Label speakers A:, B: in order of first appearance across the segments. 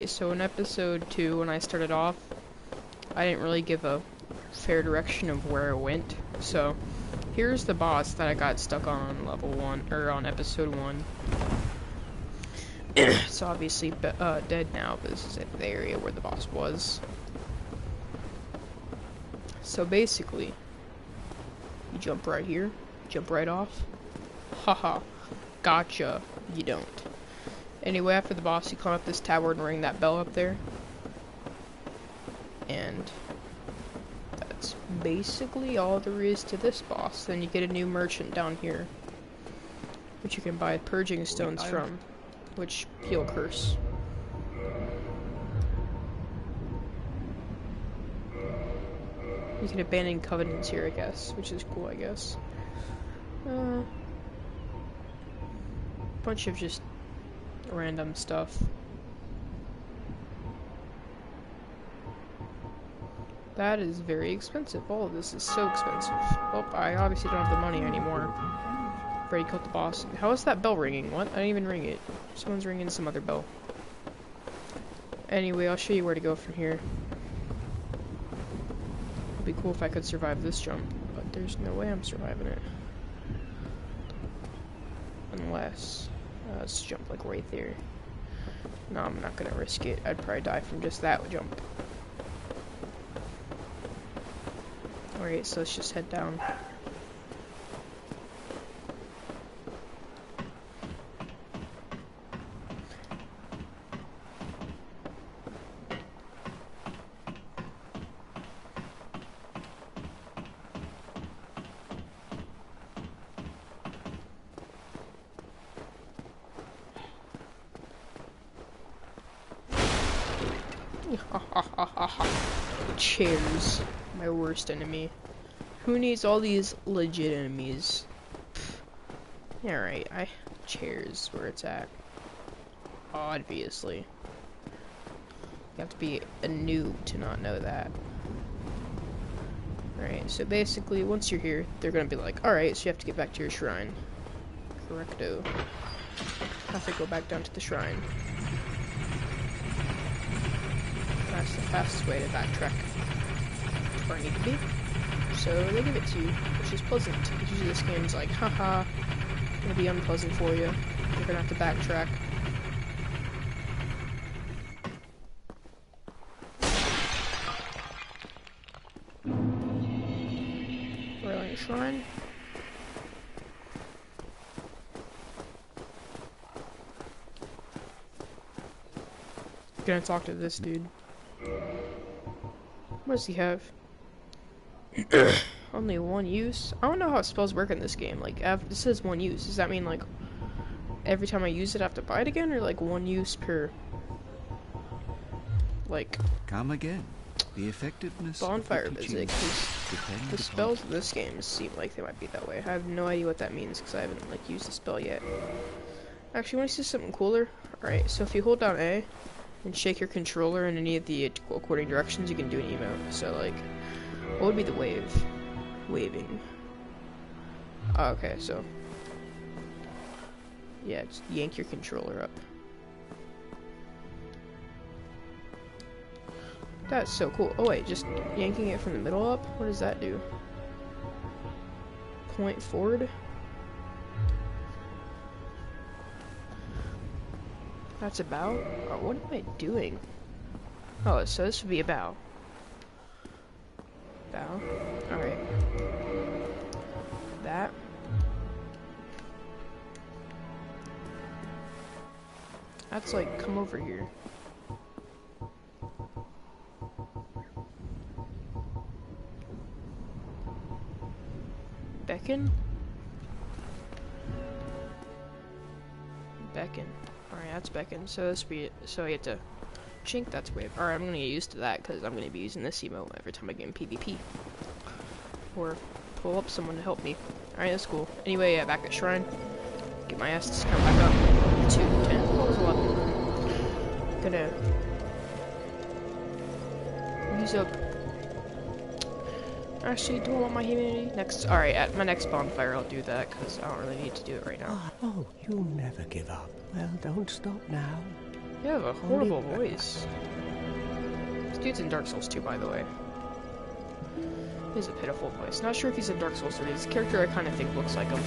A: So in episode 2, when I started off, I didn't really give a fair direction of where I went. So here's the boss that I got stuck on level 1, or on episode 1. It's obviously dead now, but this is the area where the boss was. So basically, you jump right here, jump right off. Haha, gotcha, you don't. Anyway, after the boss, you climb up this tower and ring that bell up there. And that's basically all there is to this boss. Then you get a new merchant down here, which you can buy purging stones from, which heal curse. You can abandon covenants here, I guess, which is cool, I guess. Bunch of just random stuff. That is very expensive. All of this is so expensive. Oh, I obviously don't have the money anymore. Already killed the boss. How is that bell ringing? What? I didn't even ring it. Someone's ringing some other bell. Anyway, I'll show you where to go from here. It'd be cool if I could survive this jump, but there's no way I'm surviving it. Unless... let's jump like right there. No, I'm not gonna risk it. I'd probably die from just that jump. Alright, so let's just head down. Chairs, my worst enemy. Who needs all these legit enemies? Alright, chairs where it's at. Obviously. You have to be a noob to not know that. Alright, so basically once you're here, they're gonna be like, alright, so you have to get back to your shrine. Correcto. Have to go back down to the shrine. That's the fastest way to backtrack where I need to be. So they give it to you, which is pleasant. Usually this game's like, haha, gonna be unpleasant for you. You're gonna have to backtrack. Railing Shrine. Gonna talk to this dude. What does he have? Only one use? I don't know how spells work in this game. Like, it says one use. Does that mean, like, every time I use it, I have to buy it again? Or, like, one use per... Like...
B: Come again. The effectiveness
A: bonfire visit, because the spells in this game seem like they might be that way. I have no idea what that means, because I haven't, like, used the spell yet. Actually, want to see something cooler? Alright, so if you hold down A, and shake your controller in any of the according directions, you can do an emote. So, like, what would be the wave? Waving. Oh, okay, so. Yeah, just yank your controller up. That's so cool. Oh, wait, just yanking it from the middle up? What does that do? Point forward? That's a bow? Oh, what am I doing? Oh, so this would be a bow. Bow. Alright. That. That's like, come over here. Beckon? Beckon. Alright, that's beckon. So this be so I get to chink, that's wave. Alright, I'm gonna get used to that because I'm gonna be using this emote every time I get in PvP. Or pull up someone to help me. Alright, that's cool. Anyway, yeah, back at shrine. Get my ass to come back up. 2, 10, what was 11? Gonna use up. Actually, do I want my humanity? Alright, at my next bonfire I'll do that, because I don't really need to do it right now.
C: Oh, you'll never give up. Well, don't stop now.
A: You have a horrible voice. This dude's in Dark Souls 2, by the way. He has a pitiful voice. Not sure if he's in Dark Souls 3. His character I kind of think looks like him.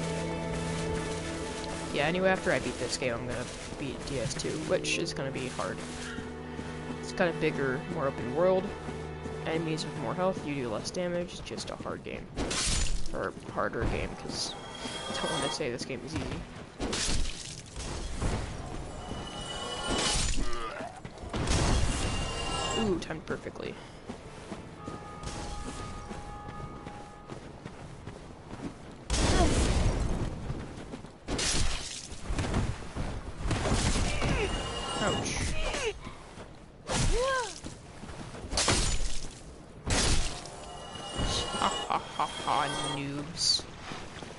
A: Yeah, anyway, after I beat this game, I'm gonna beat DS2, which is gonna be hard. It's kind of bigger, more open world. Enemies with more health, you do less damage. It's just a hard game. Or harder game, because I don't want to say this game is easy. Ooh, timed perfectly. Ouch. Ha ha ha ha, noobs.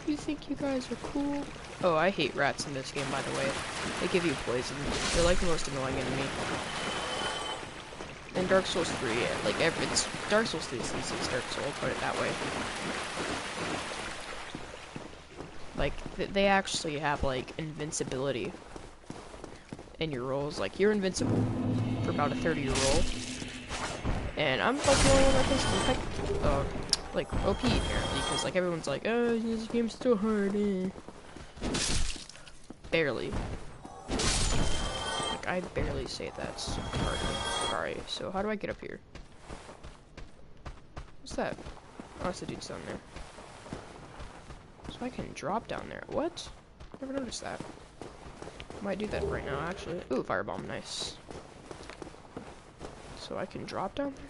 A: You think you guys are cool? Oh, I hate rats in this game, by the way. They give you poison. They're like the most annoying enemy. In Dark Souls 3, like it's Dark Souls 3 is the easiest Dark Souls, put it that way. Like, they actually have, like, invincibility in your rolls. Like, you're invincible for about a third of your roll. And I'm, like, the only one that can like, OP, apparently, because, like, everyone's like, oh, this game's so hard, eh. Barely. Like, I barely say that's hard. Sorry, so how do I get up here? What's that? Oh, that's the dude's down there. So I can drop down there. What? Never noticed that. Might do that right now, actually. Ooh, firebomb, nice. So I can drop down there?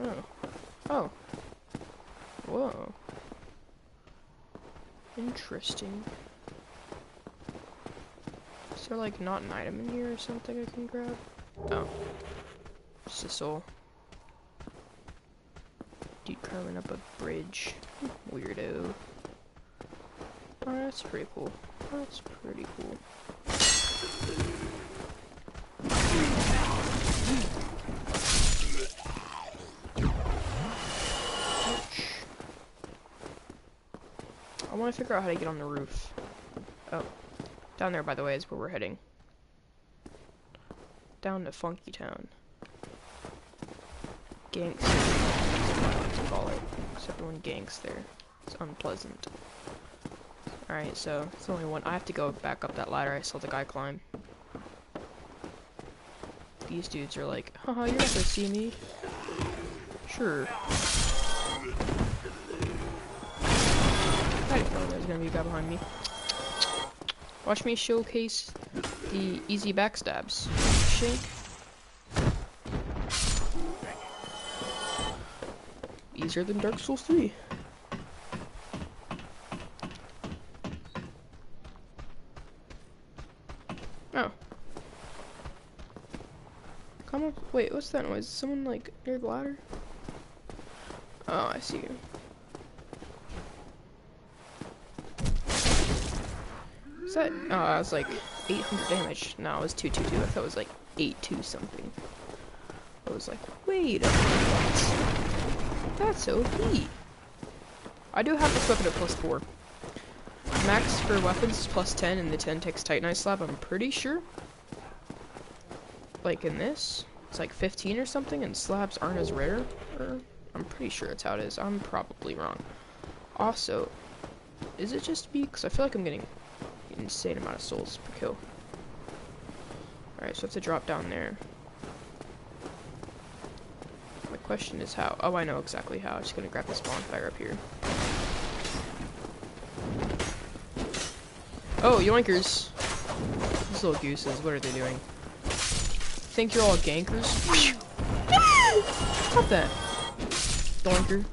A: Oh. Oh. Whoa. Interesting. Is there, like, not an item in here or something I can grab? Oh. Just a soul. Dude carving up a bridge. Weirdo. Oh, that's pretty cool. That's pretty cool. Ouch. I want to figure out how to get on the roof. Oh. Down there, by the way, is where we're heading. Down to Funky Town. Ganks. That's what I like to call it. So everyone ganks there. It's unpleasant. Alright, so it's only one. I have to go back up that ladder I saw the guy climb. These dudes are like, haha, you're not gonna see me. Sure. I didn't know there was gonna be a guy behind me. Watch me showcase the easy backstabs. Shake. Easier than Dark Souls 3. Oh. Come on. Wait, what's that noise? Is someone like near the ladder? Oh, I see you. Is that? Oh, I was like 800 damage. No, it was 222. I thought it was like 82 something. I was like, wait a minute. That's OP. I do have this weapon at +4. Max for weapons is +10, and the 10 takes Titanite Slab, I'm pretty sure. Like in this, it's like 15 or something, and slabs aren't as rare. I'm pretty sure that's how it is. I'm probably wrong. Also, is it just me? Because I feel like I'm getting an insane amount of souls per kill. Alright, so I have to drop down there. My question is how. Oh, I know exactly how. I'm just gonna grab this bonfire up here. Oh, yoinkers! These little gooses, what are they doing? Think you're all gankers? Stop that! Doinker.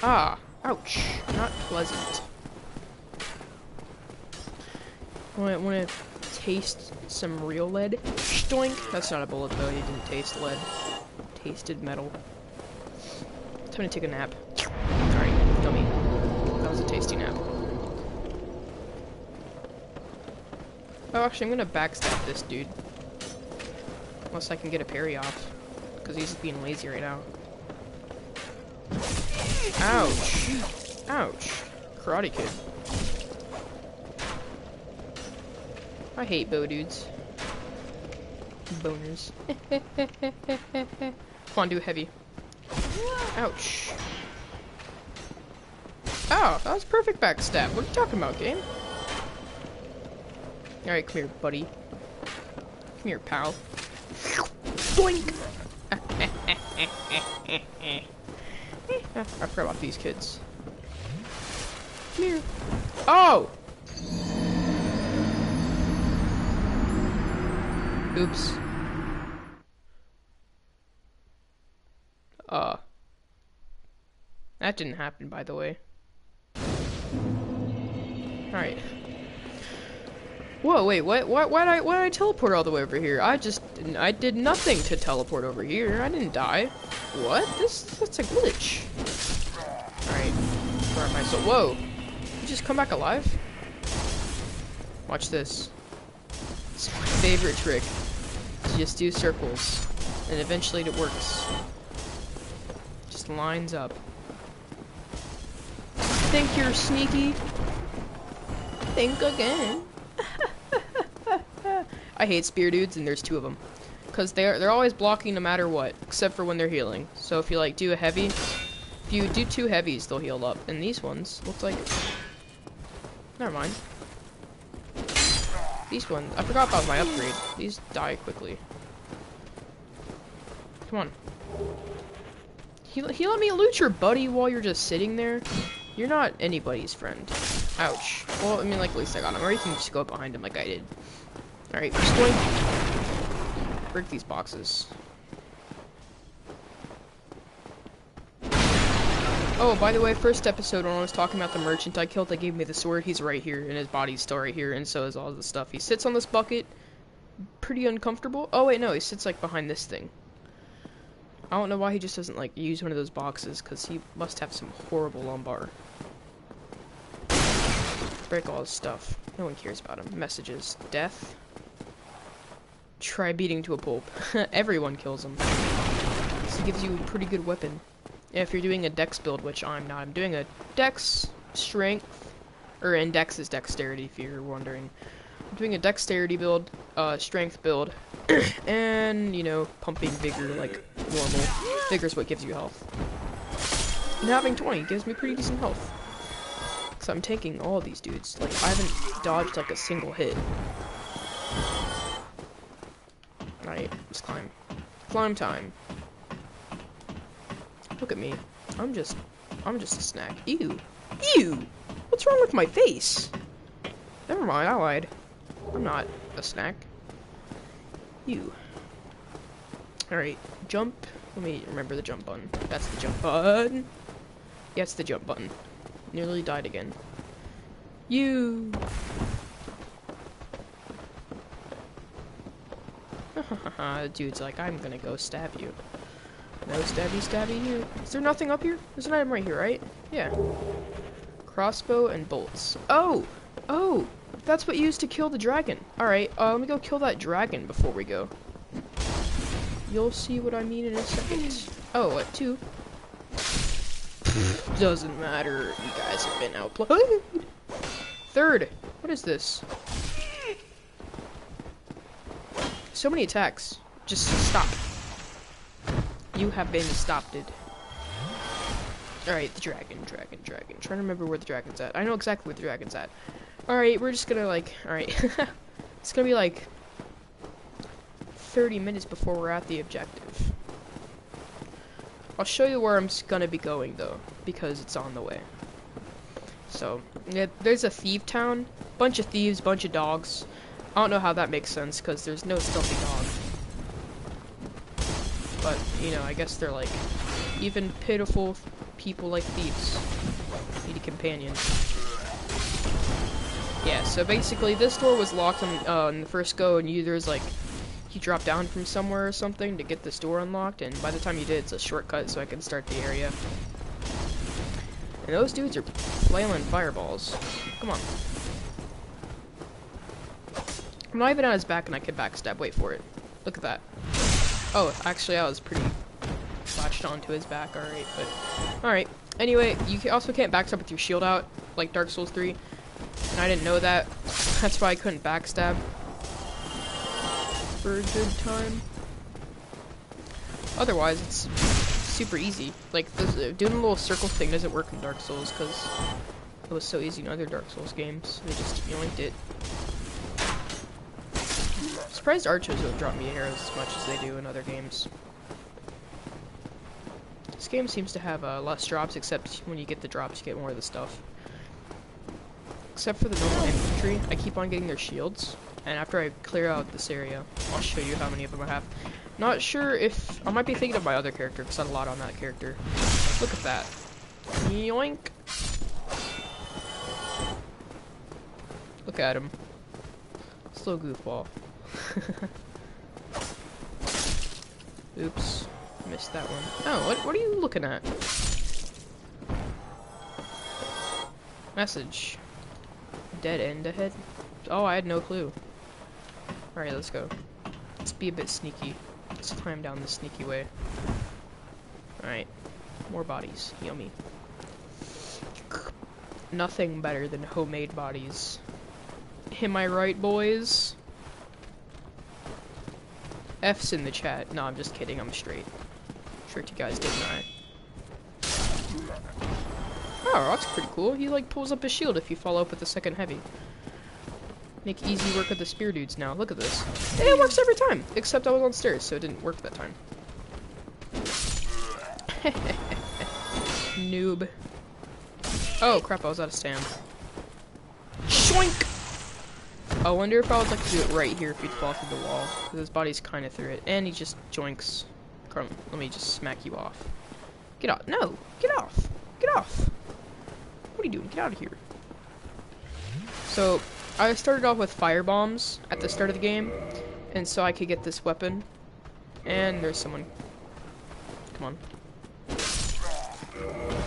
A: Ah, ouch. Not pleasant. Wanna taste some real lead? Stoink! That's not a bullet though, he didn't taste lead. Tasted metal. Time to take a nap. Sorry, dummy. That was a tasty nap. Oh, actually, I'm gonna backstab this dude. Unless I can get a parry off. Because he's being lazy right now. Ouch. Ouch. Karate Kid. I hate bow dudes. Boners. Come on, do heavy. Ouch. Oh, that was perfect backstab. What are you talking about, game? Alright, come here, buddy. Come here, pal. Doink! I forgot about these kids. Come here. Oh! Oops. That didn't happen, by the way. Alright. Whoa, wait, what? Why did I teleport all the way over here? I did nothing to teleport over here. I didn't die. What? That's a glitch. Alright. Where am I? So, whoa. You just come back alive? Watch this. It's my favorite trick. You just do circles. And eventually it works. Just lines up. Think you're sneaky? Think again. I hate spear dudes, and there's two of them. Because they're always blocking no matter what, except for when they're healing. So if you like do a heavy, if you do two heavies, they'll heal up. And these ones look like, never mind. These ones, I forgot about my upgrade. These die quickly. Come on. He let me loot your buddy while you're just sitting there. You're not anybody's friend. Ouch. Well, I mean, like, at least I got him. Or you can just go behind him like I did. Alright, just going. Break these boxes. Oh, by the way, first episode when I was talking about the merchant I killed, they gave me the sword. He's right here, and his body's still right here, and so is all the stuff. He sits on this bucket. Pretty uncomfortable. Oh, wait, no, he sits, like, behind this thing. I don't know why he just doesn't, like, use one of those boxes, because he must have some horrible lumbar. Break all his stuff. No one cares about him. Messages. Death. Try beating to a pulp. Everyone kills him. So he gives you a pretty good weapon. If you're doing a dex build, which I'm not. I'm doing a dex, strength, or in dex is dexterity, if you're wondering. I'm doing a dexterity build, strength build, and, you know, pumping vigor like normal. Vigor's what gives you health. And having 20 gives me pretty decent health. So I'm taking all these dudes. Like, I haven't dodged like a single hit. Alright, let's climb. Climb time. Look at me. I'm just a snack. Ew. Ew! What's wrong with my face? Never mind, I lied. I'm not a snack. Ew. Alright, jump. Let me remember the jump button. That's the jump button. Yeah, it's the jump button. Nearly died again. You. Dude's like, I'm gonna go stab you. No stabby stabby here. Is there nothing up here? There's an item right here, right? Yeah. Crossbow and bolts. Oh! Oh! That's what you used to kill the dragon. Alright, let me go kill that dragon before we go. You'll see what I mean in a second. Oh, what, 2? Doesn't matter. You guys have been outplayed. 3rd. What is this? So many attacks. Just stop. You have been stopped. Alright, the dragon. Trying to remember where the dragon's at. I know exactly where the dragon's at. Alright, we're just gonna like, alright. It's gonna be like 30 minutes before we're at the objective. I'll show you where I'm gonna be going though, because it's on the way. So, yeah, there's a thief town. Bunch of thieves, bunch of dogs. I don't know how that makes sense, because there's no stealthy dog. But, you know, I guess they're like, even pitiful people like thieves need a companion. Yeah, so basically this door was locked on the first go, and there's like, you drop down from somewhere or something to get this door unlocked, and by the time you did, it's a shortcut so I can start the area. And those dudes are flailing fireballs. Come on. I'm not even on his back and I can backstab. Wait for it. Look at that. Oh, actually I was pretty latched onto his back, alright, but... Alright, anyway, you also can't backstab with your shield out, like Dark Souls 3. And I didn't know that. That's why I couldn't backstab. for a good time. Otherwise, it's super easy. Like, doing a little circle thing doesn't work in Dark Souls because it was so easy in other Dark Souls games. They just yoinked it. I'm surprised archers don't drop me arrows as much as they do in other games. This game seems to have less drops, except when you get the drops, you get more of the stuff. Except for the normal infantry, I keep on getting their shields, and after I clear out this area, I'll show you how many of them I have. Not sure if... I might be thinking of my other character, because I had a lot on that character. Look at that. Yoink! Look at him. Slow goofball. Oops. Missed that one. Oh, what are you looking at? Message. Dead end ahead? Oh, I had no clue. Alright, let's go. Let's be a bit sneaky. Let's climb down the sneaky way. Alright. More bodies. Yummy. Nothing better than homemade bodies. Am I right, boys? F's in the chat. No, I'm just kidding. I'm straight. Tricked you guys, didn't I? Oh, that's pretty cool. He like pulls up his shield if you follow up with the second heavy. Make easy work of the spear dudes now. Look at this. And it works every time, except I was on stairs, so it didn't work that time. Noob. Oh crap! I was out of stam. Shoink! I wonder if I would like to do it right here if he'd fall through the wall, because his body's kind of through it, and he just joinks. Come, let me just smack you off. Get off! No! Get off! Get off! What are you doing? Get out of here! So I started off with fire bombs at the start of the game, and so I could get this weapon. And there's someone. Come on.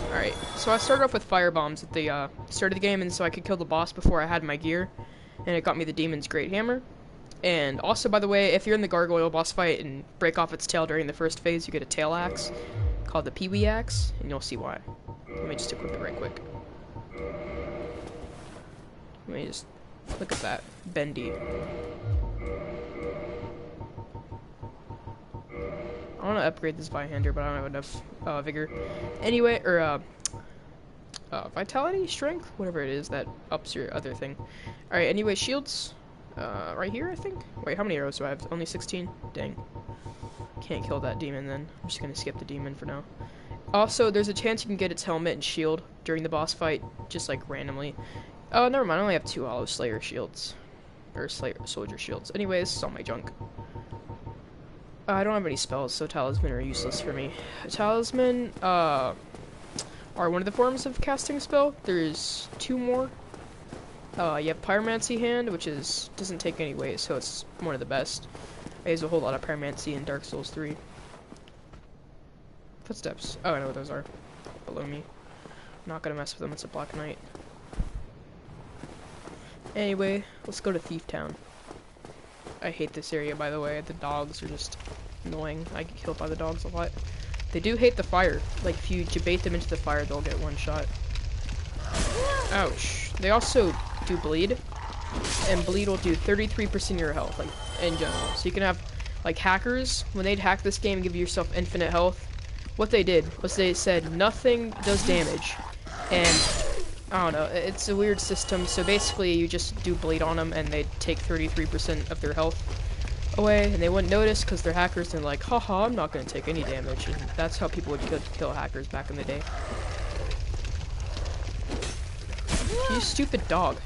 A: Alright, so I started off with fire bombs at the start of the game, and so I could kill the boss before I had my gear. And it got me the Demon's Great Hammer. And also, by the way, if you're in the Gargoyle boss fight and break off its tail during the first phase, you get a tail axe called the Pee-wee axe, and you'll see why. Let me just equip it right quick. Let me just look at that. Bendy. I want to upgrade this Vihander, but I don't have enough vigor. Anyway, or vitality, strength, whatever it is that ups your other thing. Alright, anyway, shields. Right here, I think? Wait, how many arrows do I have? Only 16? Dang. Can't kill that demon then. I'm just gonna skip the demon for now. Also, there's a chance you can get its helmet and shield during the boss fight, just like randomly. Oh, never mind, I only have 2 Hollow Slayer shields. Or Soldier shields. Anyways, this is all my junk. I don't have any spells, so Talisman are useless for me. Talisman, are one of the forms of casting a spell. There's 2 more. You have Pyromancy Hand, which doesn't take any weight, so it's one of the best. I use a whole lot of Pyromancy in Dark Souls 3. Footsteps. Oh, I know what those are. Below me. I'm not gonna mess with them, it's a Black Knight. Anyway, let's go to Thief Town. I hate this area, by the way. The dogs are just annoying. I get killed by the dogs a lot. They do hate the fire. Like, if you bait them into the fire, they'll get one shot. Ouch. They also do bleed, and bleed will do 33% of your health, like, in general. So you can have, like, hackers, when they'd hack this game and give yourself infinite health, what they did was they said nothing does damage, and I don't know, it's a weird system. So basically you just do bleed on them and they take 33% of their health away, and they wouldn't notice because they're hackers, and like, haha, I'm not going to take any damage. And that's how people would kill hackers back in the day. You stupid dog.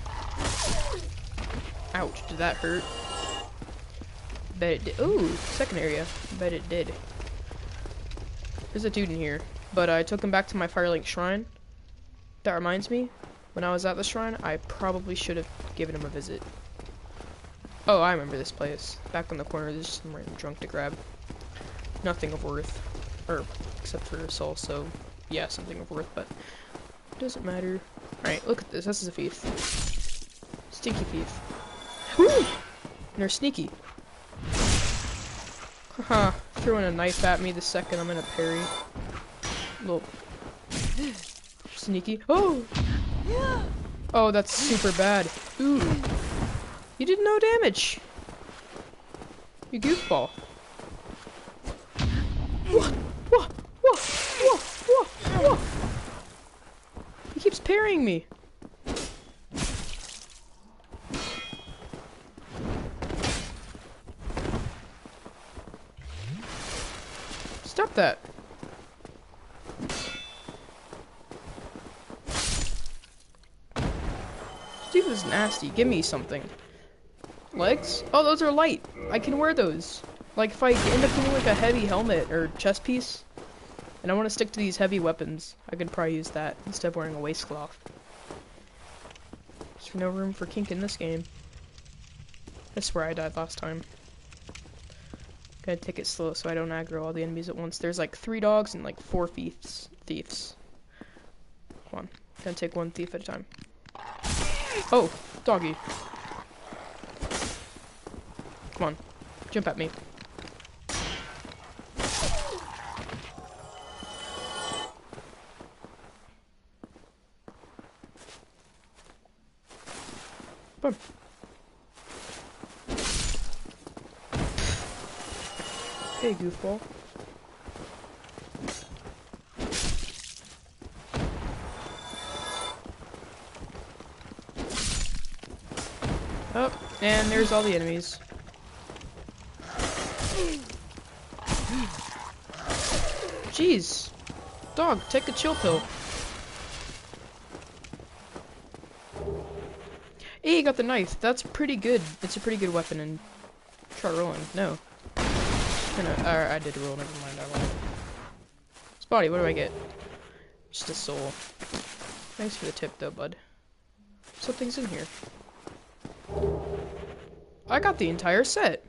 A: Ouch, did that hurt? Bet it did. Ooh, second area. Bet it did. There's a dude in here, but I took him back to my Firelink Shrine. That reminds me, when I was at the shrine, I probably should have given him a visit. Oh, I remember this place. Back on the corner, there's some random junk to grab. Nothing of worth. Or, except for a soul, so yeah, something of worth, but it doesn't matter. Alright, look at this. This is a thief. Stinky thief. Woo! And they're sneaky. Haha, throwing a knife at me the second I'm gonna parry. Little sneaky. Oh! Oh, that's super bad. Ooh. You did no damage. You goofball. Whoa! Whoa! Whoa! Whoa! Whoa! Whoa! He keeps parrying me. Stop that. Steve is nasty. Give me something. Legs? Oh, those are light. I can wear those. Like, if I end up getting like a heavy helmet or chest piece, and I want to stick to these heavy weapons, I could probably use that instead of wearing a waistcloth. There's no room for kink in this game. I swear I died last time. Gotta take it slow so I don't aggro all the enemies at once. There's like 3 dogs and like 4 thieves. Come on. Gonna take 1 thief at a time. Oh, doggy. Come on. Jump at me. Boom. Hey, goofball. Oh, and there's all the enemies. Jeez. Dog, take a chill pill. Hey, you got the knife. That's pretty good. It's a pretty good weapon. And try rolling. No. I did roll. Never mind. I lied. Spotty, what do I get? Just a soul. Thanks for the tip, though, bud. Something's in here. I got the entire set.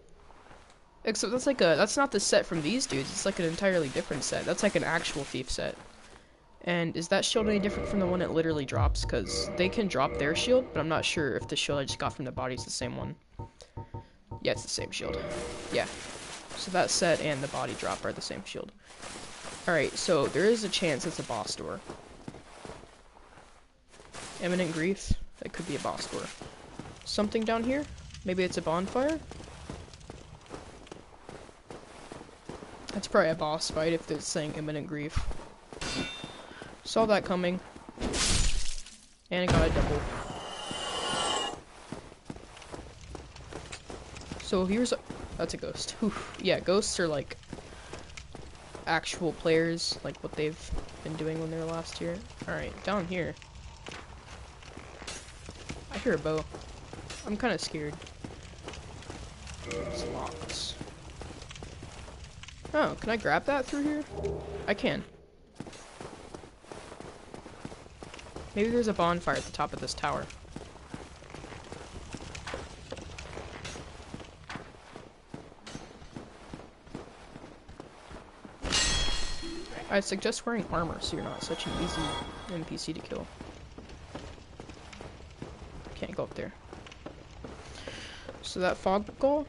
A: Except that's like that's not the set from these dudes. It's like an entirely different set. That's like an actual thief set. And is that shield any different from the one it literally drops? Because they can drop their shield, but I'm not sure if the shield I just got from the body is the same one. Yeah, it's the same shield. Yeah. So that set and the body drop are the same shield. Alright, so there is a chance it's a boss door. Imminent Grief? That could be a boss door. Something down here? Maybe it's a bonfire? That's probably a boss fight if it's saying Imminent Grief. Saw that coming. And I got a double. So here's a... That's a ghost. Whew. Yeah, ghosts are like... actual players. Like what they've been doing when they were last here. Alright, down here. I hear a bow. I'm kind of scared. It's locked. Oh, can I grab that through here? I can. Maybe there's a bonfire at the top of this tower. I suggest wearing armor so you're not such an easy NPC to kill. Can't go up there. So that fog wall?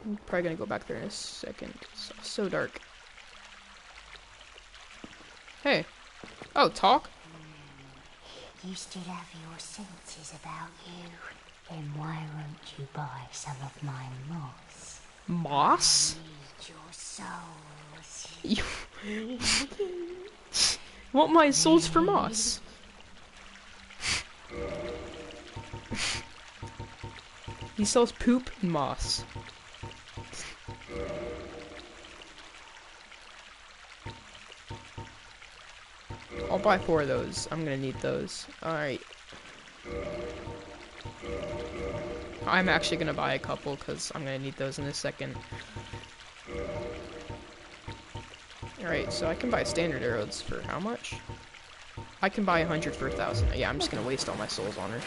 A: I'm probably gonna go back there in a second. It's so dark. Hey. Oh, talk?
C: You still have your senses about you. Then why won't you buy some of my moss?
A: Moss?
C: I need your souls.
A: You want my souls for moss? He sells poop and moss. I'll buy 4 of those. I'm gonna need those. Alright. I'm actually gonna buy a couple because I'm gonna need those in a second. Alright, so I can buy standard arrows for how much? I can buy 100 for 1,000. Yeah, I'm just gonna waste all my souls on her.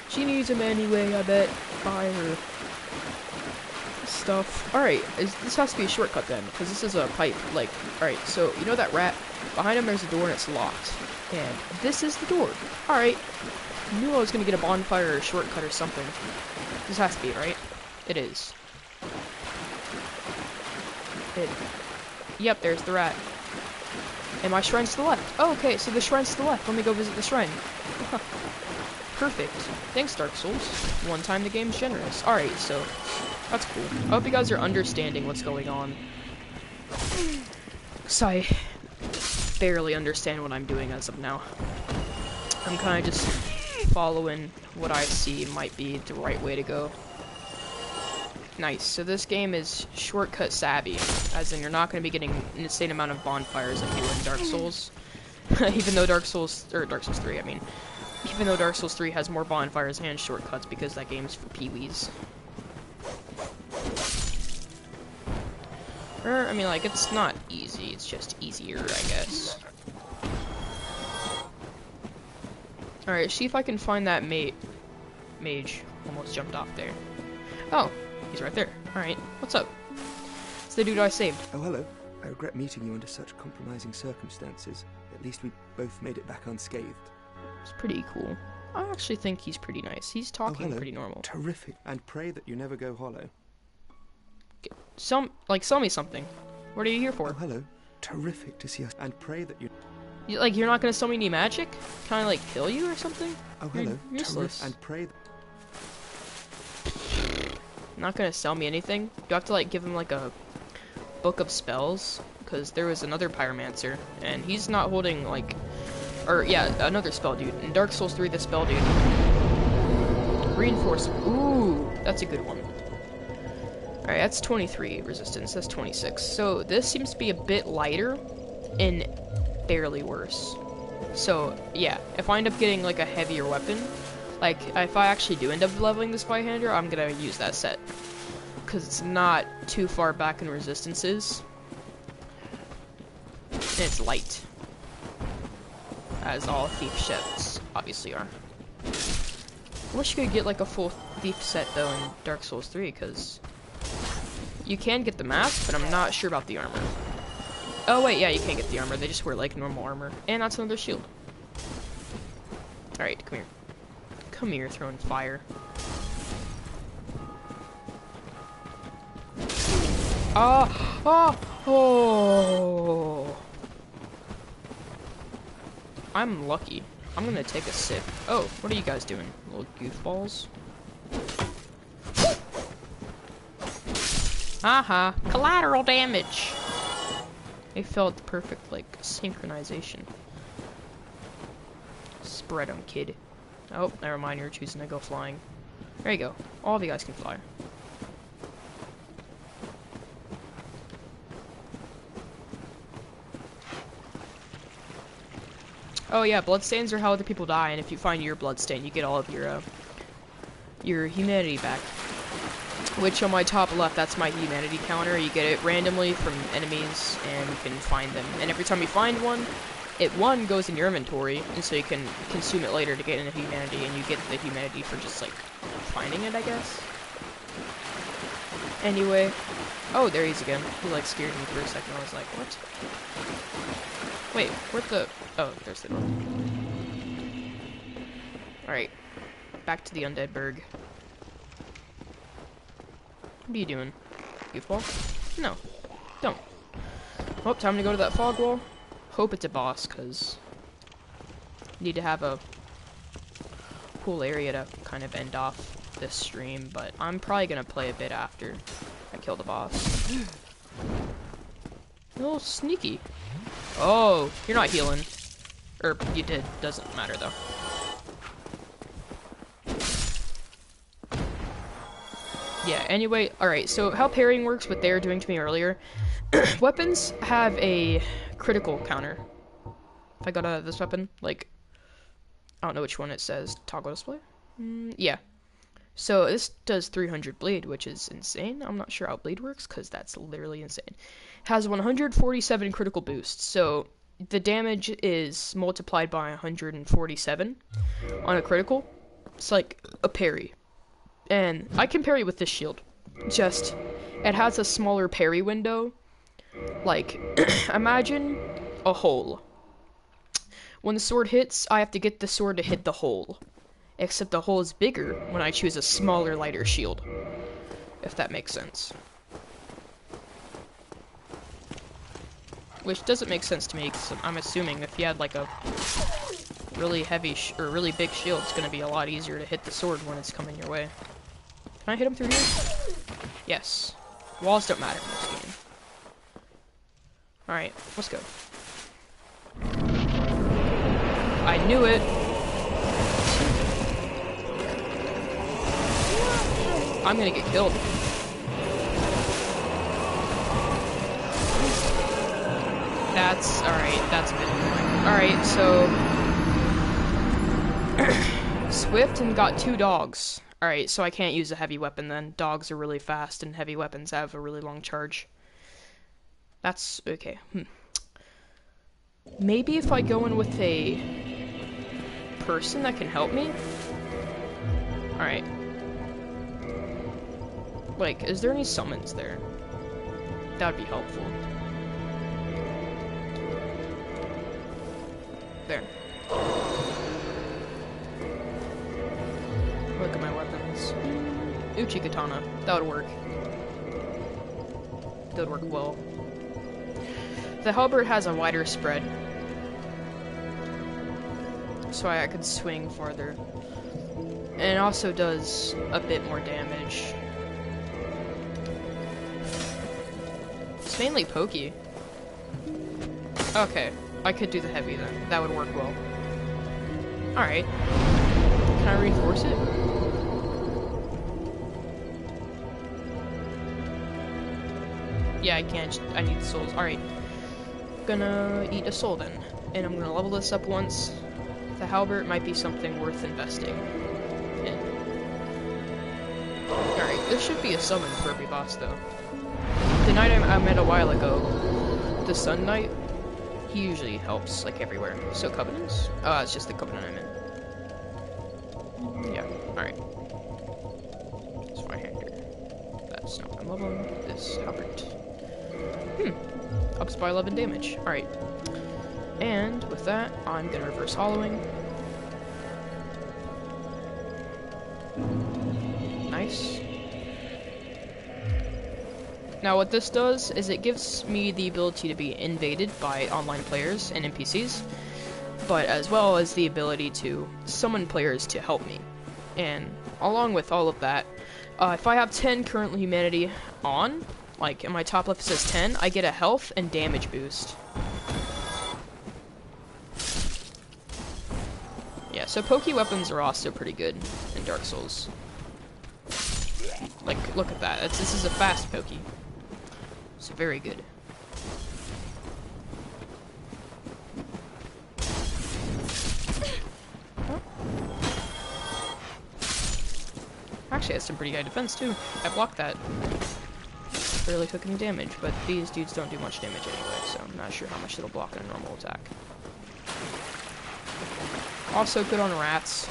A: She needs them anyway, I bet. Buy her stuff. Alright, this has to be a shortcut then, because this is a pipe. Like, alright, so you know that rat? Behind him there's a door and it's locked. And this is the door. Alright. Knew I was gonna get a bonfire or a shortcut or something. This has to be, right? It is. Yep, there's the rat. And my shrine's to the left. Oh, okay, so the shrine's to the left. Let me go visit the shrine. Perfect. Thanks, Dark Souls. One time the game's generous. Alright, so that's cool. I hope you guys are understanding what's going on. Because I barely understand what I'm doing as of now. I'm kind of just following what I see might be the right way to go. Nice. So this game is shortcut savvy, as in you're not going to be getting an insane amount of bonfires like you would in Dark Souls. Even though Dark Souls 3, I mean. Even though Dark Souls 3 has more bonfires and shortcuts because that game's for peewees. Or, I mean, like, it's not easy, it's just easier, I guess. Alright, see if I can find that mage. Almost jumped off there. Oh, he's right there. Alright, what's up? It's the dude I saved.
D: Oh, hello. I regret meeting you under such compromising circumstances. At least we both made it back unscathed.
A: It's pretty cool. I actually think he's pretty nice. He's talking pretty normal.
D: Terrific. And pray that you never go hollow.
A: Sell me something. What are you here for?
D: Oh, hello. Terrific to see us. And pray that you...
A: You're not gonna sell me any magic? Can I, like, kill you or something?
D: Oh, hello.
A: You're useless.
D: And pray
A: Not gonna sell me anything? Do I have to, like, give him, like, a book of spells? Because there was another pyromancer, and he's not holding, like... Or, yeah, another spell dude. In Dark Souls 3, the spell dude. Reinforcement. Ooh, that's a good one. Alright, that's 23 resistance. That's 26. So, this seems to be a bit lighter and barely worse. So, yeah, if I end up getting, like, a heavier weapon, like, if I actually do end up leveling this by-hander, I'm gonna use that set. Because it's not too far back in resistances. And it's light. As all thief sets obviously are. I wish you could get like a full thief set though in Dark Souls 3, because you can get the mask, but I'm not sure about the armor. Oh wait, yeah, you can get the armor. They just wear like normal armor, and that's another shield. All right, come here. Come here, throwing fire. Oh. I'm lucky. I'm gonna take a sip. Oh, what are you guys doing? Little goofballs. Aha! Collateral damage! They felt the perfect, like, synchronization. Spread 'em, kid. Oh, never mind, you're choosing to go flying. There you go. All of you guys can fly. Oh yeah, bloodstains are how other people die, and if you find your bloodstain, you get all of your humanity back. Which on my top left, that's my humanity counter. You get it randomly from enemies, and you can find them. And every time you find one, one goes in your inventory, and so you can consume it later to get into humanity, and you get the humanity for just like finding it, I guess. Anyway, oh there he is again. He like scared me for a second. I was like, what? Wait, where'd the... Oh, there's the door. Alright. Back to the Undead Burg. What are you doing? Goofball? No. Don't. Oh, time to go to that fog wall. Hope it's a boss, because... need to have a cool area to kind of end off this stream, but I'm probably gonna play a bit after I kill the boss. A little sneaky. Oh, you're not healing. Or, you did. Doesn't matter, though. Yeah, anyway, alright, so how parrying works, what they were doing to me earlier. Weapons have a critical counter. If I got out of this weapon, like, I don't know which one it says. Toggle display? Yeah. So, this does 300 bleed, which is insane. I'm not sure how bleed works, because that's literally insane. Has 147 critical boosts, so the damage is multiplied by 147 on a critical. It's like a parry. And I can parry with this shield. Just, it has a smaller parry window. Like, imagine a hole. When the sword hits, I have to get the sword to hit the hole. Except the hole is bigger when I choose a smaller, lighter shield. If that makes sense. Which doesn't make sense to me, because I'm assuming if you had like a really heavy or really big shield, it's gonna be a lot easier to hit the sword when it's coming your way. Can I hit him through here? Yes. Walls don't matter in this game. Alright, let's go. I knew it! I'm gonna get killed. That's alright, that's a bit annoying. Alright, so Swift and got 2 dogs. Alright, so I can't use a heavy weapon then. Dogs are really fast and heavy weapons have a really long charge. That's okay. Maybe if I go in with a person that can help me? Alright. Like, is there any summons there? That would be helpful. There. Look at my weapons. Uchi Katana. That would work. That would work well. The halberd has a wider spread. So I could swing farther. And it also does a bit more damage. It's mainly pokey. Okay, I could do the heavy then. That would work well. Alright. Can I reinforce it? Yeah, I can't. I need the souls. Alright. Gonna eat a soul then. And I'm gonna level this up once. The halberd might be something worth investing in. Alright, this should be a summon for every boss though. The knight I met a while ago, the Sun Knight, he usually helps like everywhere. So Covenants? It's just the Covenant I'm in. Yeah, alright. It's my hand here. That's not my level. This halberd. Ups by 11 damage. Alright. And with that, I'm gonna reverse hollowing. Nice. Now what this does is it gives me the ability to be invaded by online players and NPCs, but as well as the ability to summon players to help me. And along with all of that, if I have 10 current humanity on, like in my top left it says 10, I get a health and damage boost. Yeah, so pokey weapons are also pretty good in Dark Souls. Like, look at that. This is a fast pokey. It's very good. Oh. Actually, has some pretty high defense too. I blocked that. Barely took any damage, but these dudes don't do much damage anyway, so I'm not sure how much it'll block in a normal attack. Also good on rats.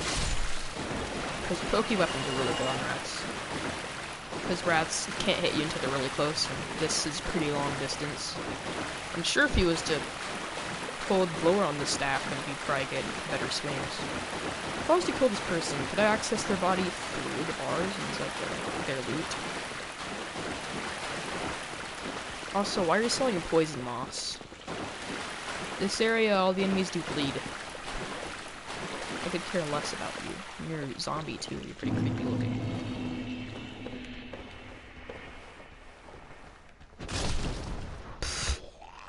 A: Because pokey weapons are really good on rats. Because rats can't hit you until they're really close, and this is pretty long distance. I'm sure if he was to hold lower on the staff, then he'd probably get better swings. If I was to kill this person, could I access their body through the bars instead of their loot? Also, why are you selling poison moss? This area, all the enemies do bleed. I could care less about you. You're a zombie too, you're pretty creepy looking.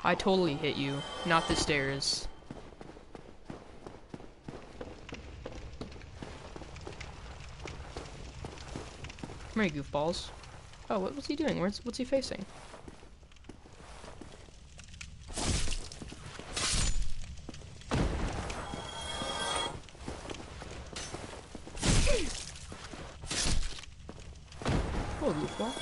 A: I totally hit you, not the stairs. Come here, goofballs. Oh, what's he doing? What's he facing? Hello, goofball.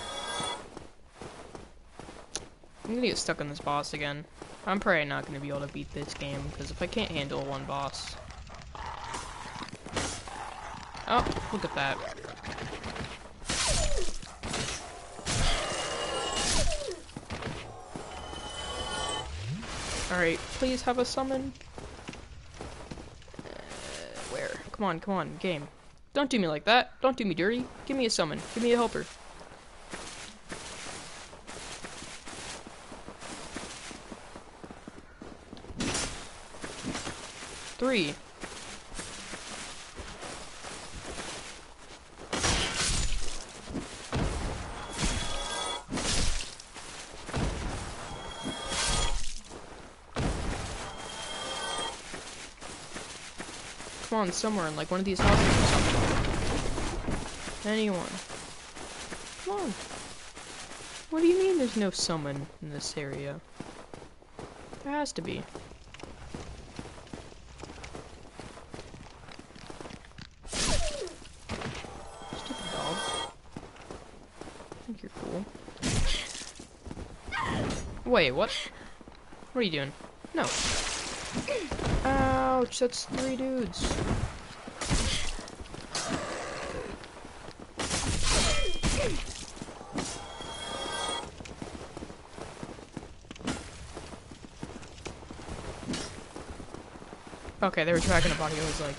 A: I'm gonna get stuck on this boss again. I'm probably not gonna be able to beat this game, because if I can't handle one boss... Oh, look at that. Alright, please have a summon. Where? Come on, game. Don't do me like that. Don't do me dirty. Give me a summon. Give me a helper. Three. spawn somewhere in like one of these houses or something. Anyone? Come on. What do you mean there's no summon in this area? There has to be. Stupid dog. I think you're cool. Wait, what? What are you doing? No. Ouch, that's 3 dudes. Okay, they were tracking a body. It was like...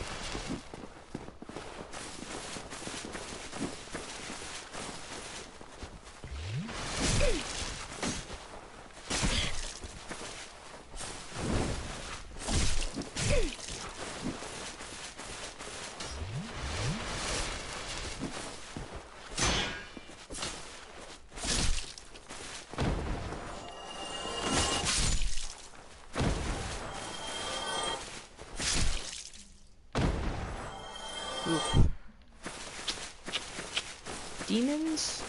A: Oof. Demons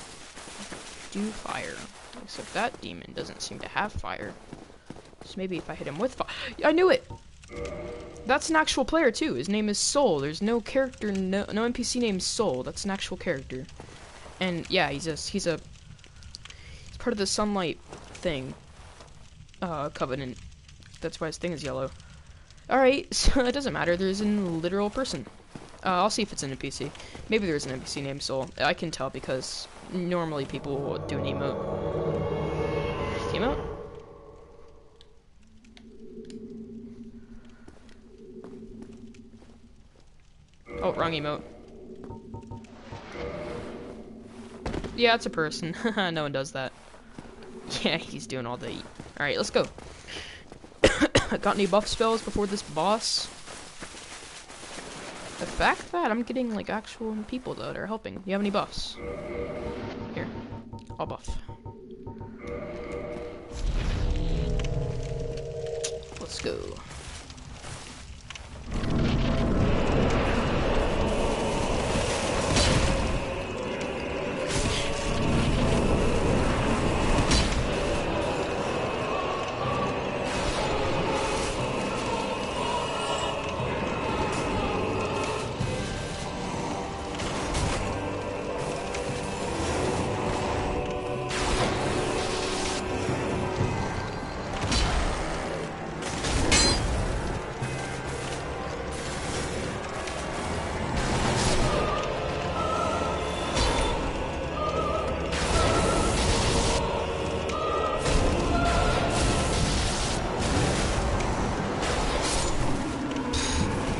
A: do fire. Except that demon doesn't seem to have fire. So maybe if I hit him with fire... I knew it! That's an actual player too. His name is Soul. There's no character, no NPC named Soul. That's an actual character. And yeah, he's part of the Sunlight thing. Covenant. That's why his thing is yellow. Alright, so it doesn't matter. There's a literal person. I'll see if it's an NPC. Maybe there's an NPC named Soul. I can tell because normally people will do an emote. Emote? Oh, wrong emote. Yeah, it's a person. No one does that. Yeah, he's doing all the... Alright, let's go. Got any buff spells before this boss? The fact that I'm getting, like, actual people that are helping. Do you have any buffs? Here. I'll buff. Let's go.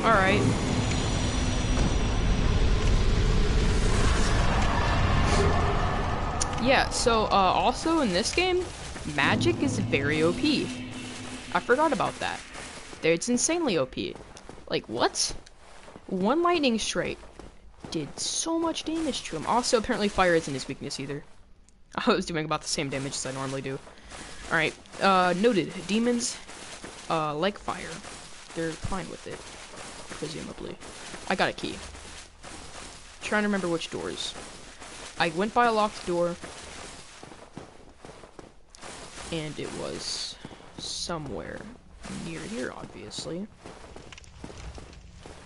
A: Alright. Yeah, so, also in this game, magic is very OP. I forgot about that. It's insanely OP. Like, what? One lightning strike did so much damage to him. Also, apparently fire isn't his weakness either. I was doing about the same damage as I normally do. Alright, noted. Demons, like fire. They're fine with it. Presumably. I got a key. Trying to remember which doors. I went by a locked door. And it was somewhere near here, obviously.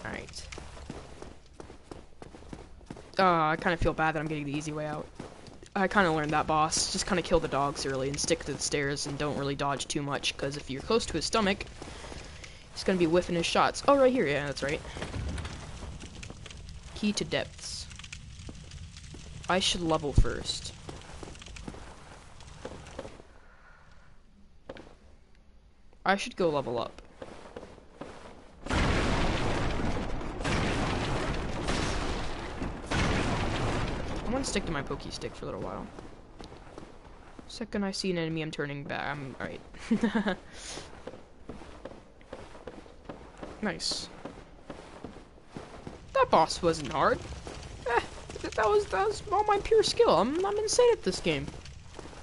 A: Alright. I kind of feel bad that I'm getting the easy way out. I kind of learned that boss. Just kind of kill the dogs early and stick to the stairs and don't really dodge too much, because if you're close to his stomach, he's gonna be whiffing his shots. Oh, right here. Yeah, that's right. Key to depths. I should level first. I should go level up. I'm gonna stick to my pokey stick for a little while. Second I see an enemy, I'm turning back. Alright. Nice. That boss wasn't hard. That was all my pure skill. I'm insane at this game.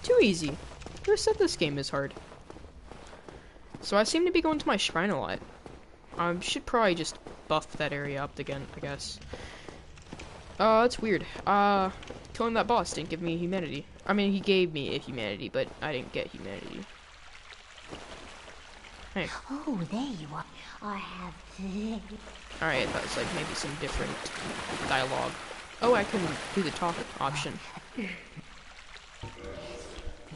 A: Too easy. Who said this game is hard? So I seem to be going to my shrine a lot. I should probably just buffed that area up again, I guess. That's weird. Killing that boss didn't give me humanity. I mean, he gave me a humanity, but I didn't get humanity. Hey.
C: Oh, there you are. I have...
A: Alright, that was like maybe some different dialogue. Oh, I can do the talk option.
C: This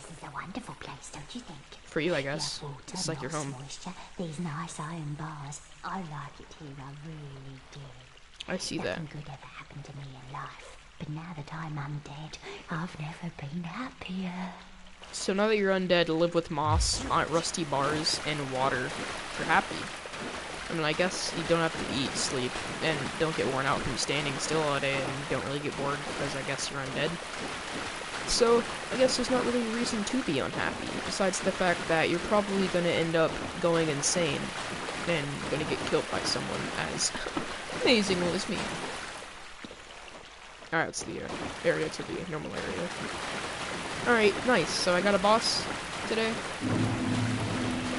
C: is a wonderful place, don't you think?
A: For you, I guess.
C: Water,
A: It's like your
C: moss,
A: home.
C: moisture, these nice iron bars. I like it here, I really do.
A: I see that.
C: Nothing good ever happened to me in life. But now that I'm undead, I've never been happier.
A: So now that you're undead, live with moss, rusty bars, and water. You're happy. I mean, I guess you don't have to eat, sleep, and don't get worn out from standing still all day, and you don't really get bored because I guess you're undead. So, I guess there's not really a reason to be unhappy, besides the fact that you're probably going to end up going insane and going to get killed by someone as amazing as me. Alright, that's the area to the normal area. Alright, nice. So I got a boss today.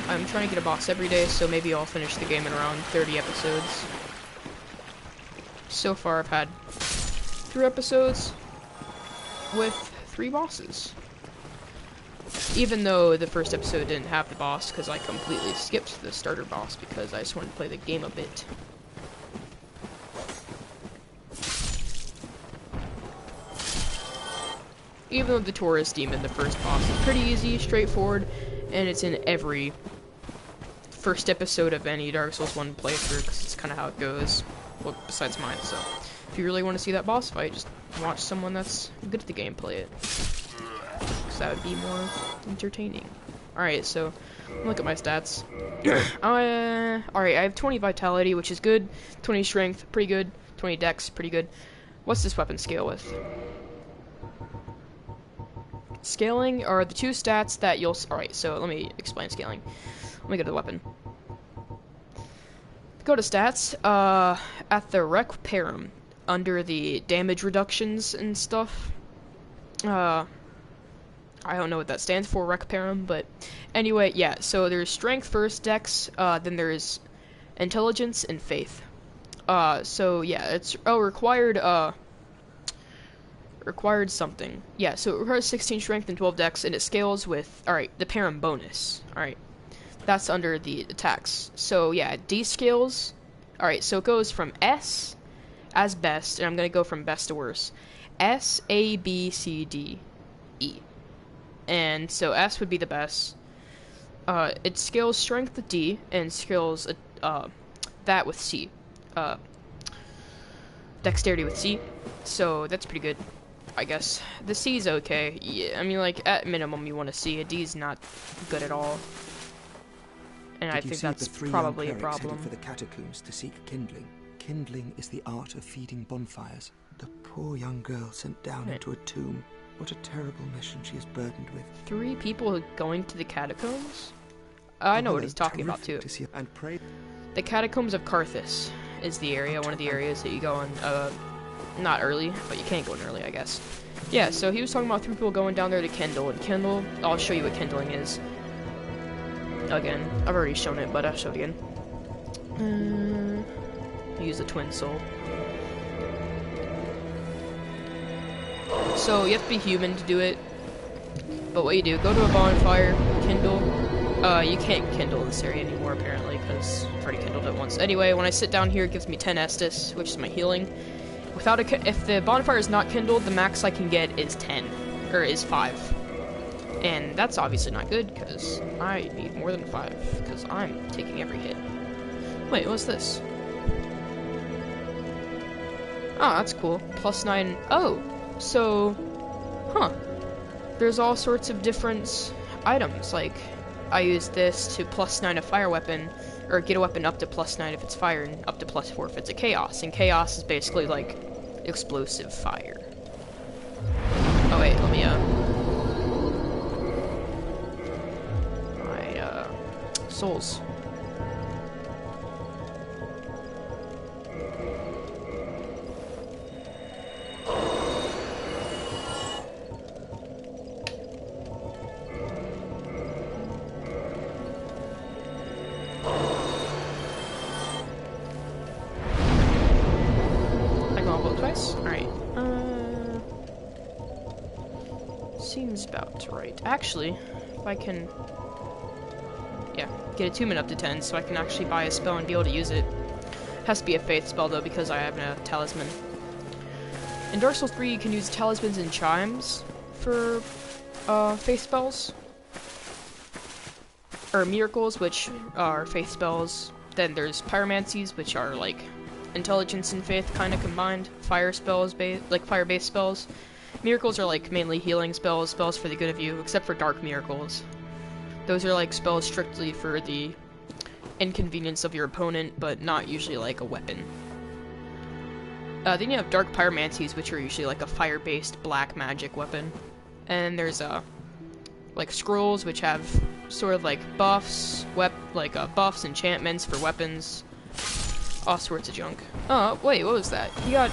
A: I'm trying to get a boss every day, so maybe I'll finish the game in around 30 episodes. So far, I've had 3 episodes with 3 bosses. Even though the first episode didn't have the boss, because I completely skipped the starter boss because I just wanted to play the game a bit. Even though the Taurus Demon, the first boss, is pretty easy, straightforward, and it's in every first episode of any Dark Souls 1 playthrough, because it's kind of how it goes, well, besides mine, so if you really want to see that boss fight, just watch someone that's good at the game play it, because that would be more entertaining. Alright, so, look at my stats. Alright, I have 20 Vitality, which is good, 20 Strength, pretty good, 20 Dex, pretty good. What's this weapon scale with? Scaling are the 2 stats that you'll... Alright, so let me explain scaling. Let me go to the weapon. Go to stats, at the Rec Parum, under the damage reductions and stuff. I don't know what that stands for, Rec Parum, but anyway, yeah, so there's Strength first, Dex, then there's Intelligence and Faith. So yeah, it's required something. Yeah, so it requires 16 Strength and 12 Dex, and it scales with, alright, the Parum bonus. Alright, that's under the attacks. So yeah, D scales. Alright, so it goes from S as best, and I'm gonna go from best to worst. S, A, B, C, D, E. And so S would be the best. It scales Strength with D, and scales that with C. Dexterity with C. So that's pretty good, I guess. The C's okay. Yeah, I mean, like, at minimum you want to see. A D's not good at all. And I think that's probably a problem.
D: For the catacombs to seek kindling. Kindling is the art of feeding bonfires. The poor young girl sent down into a tomb. What a terrible mission she is burdened with.
A: 3 people going to the catacombs? I know what he's talking about too.
D: And pray.
A: The Catacombs of Carthus is the area, one of the areas that you go on, not early, but you can't go in early, I guess. Yeah, so he was talking about 3 people going down there to kindle, and kindle, I'll show you what kindling is. Again, I've already shown it, but I'll show it again. Use the twin soul. So you have to be human to do it, but what you do, go to a bonfire, kindle. You can't kindle this area anymore apparently, because I've already kindled it once. Anyway, when I sit down here, it gives me 10 Estus, which is my healing. Without if the bonfire is not kindled, the max I can get is 10, or is 5. And that's obviously not good, because I need more than 5, because I'm taking every hit. Wait, what's this? Oh, that's cool. +9. Oh, so, huh. There's all sorts of different items, like, I use this to +9 a fire weapon, or get a weapon up to +9 if it's fire, and up to +4 if it's a chaos. And chaos is basically, like, explosive fire. Oh wait, let me, souls. Seems about right. Actually, if I can... Yeah, get attunement up to 10 so I can actually buy a spell and be able to use it. Has to be a faith spell though because I have a talisman. In Dark Souls 3 you can use talismans and chimes for faith spells. Or miracles, which are faith spells. Then there's pyromancies, which are like intelligence and faith kind of combined. Fire spells, like fire-based spells. Miracles are like mainly healing spells, spells for the good of you, except for dark miracles. Those are like spells strictly for the inconvenience of your opponent, but not usually like a weapon. Then you have dark pyromancies, which are usually like a fire-based black magic weapon. And there's like scrolls, which have sort of like buffs, buffs, enchantments for weapons, all sorts of junk. Oh, wait, what was that? He got...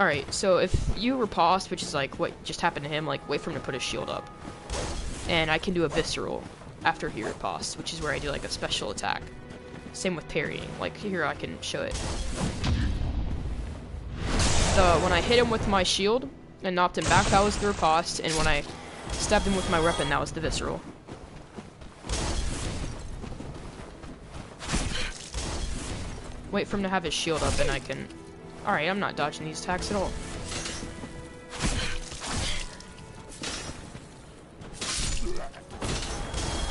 A: Alright, so if you riposte, which is like what just happened to him, like wait for him to put his shield up. And I can do a visceral after he riposte, which is where I do like a special attack. Same with parrying, like here I can show it. When I hit him with my shield and knocked him back, that was the riposte, and when I stabbed him with my weapon, that was the visceral. Wait for him to have his shield up and I can... Alright, I'm not dodging these attacks at all.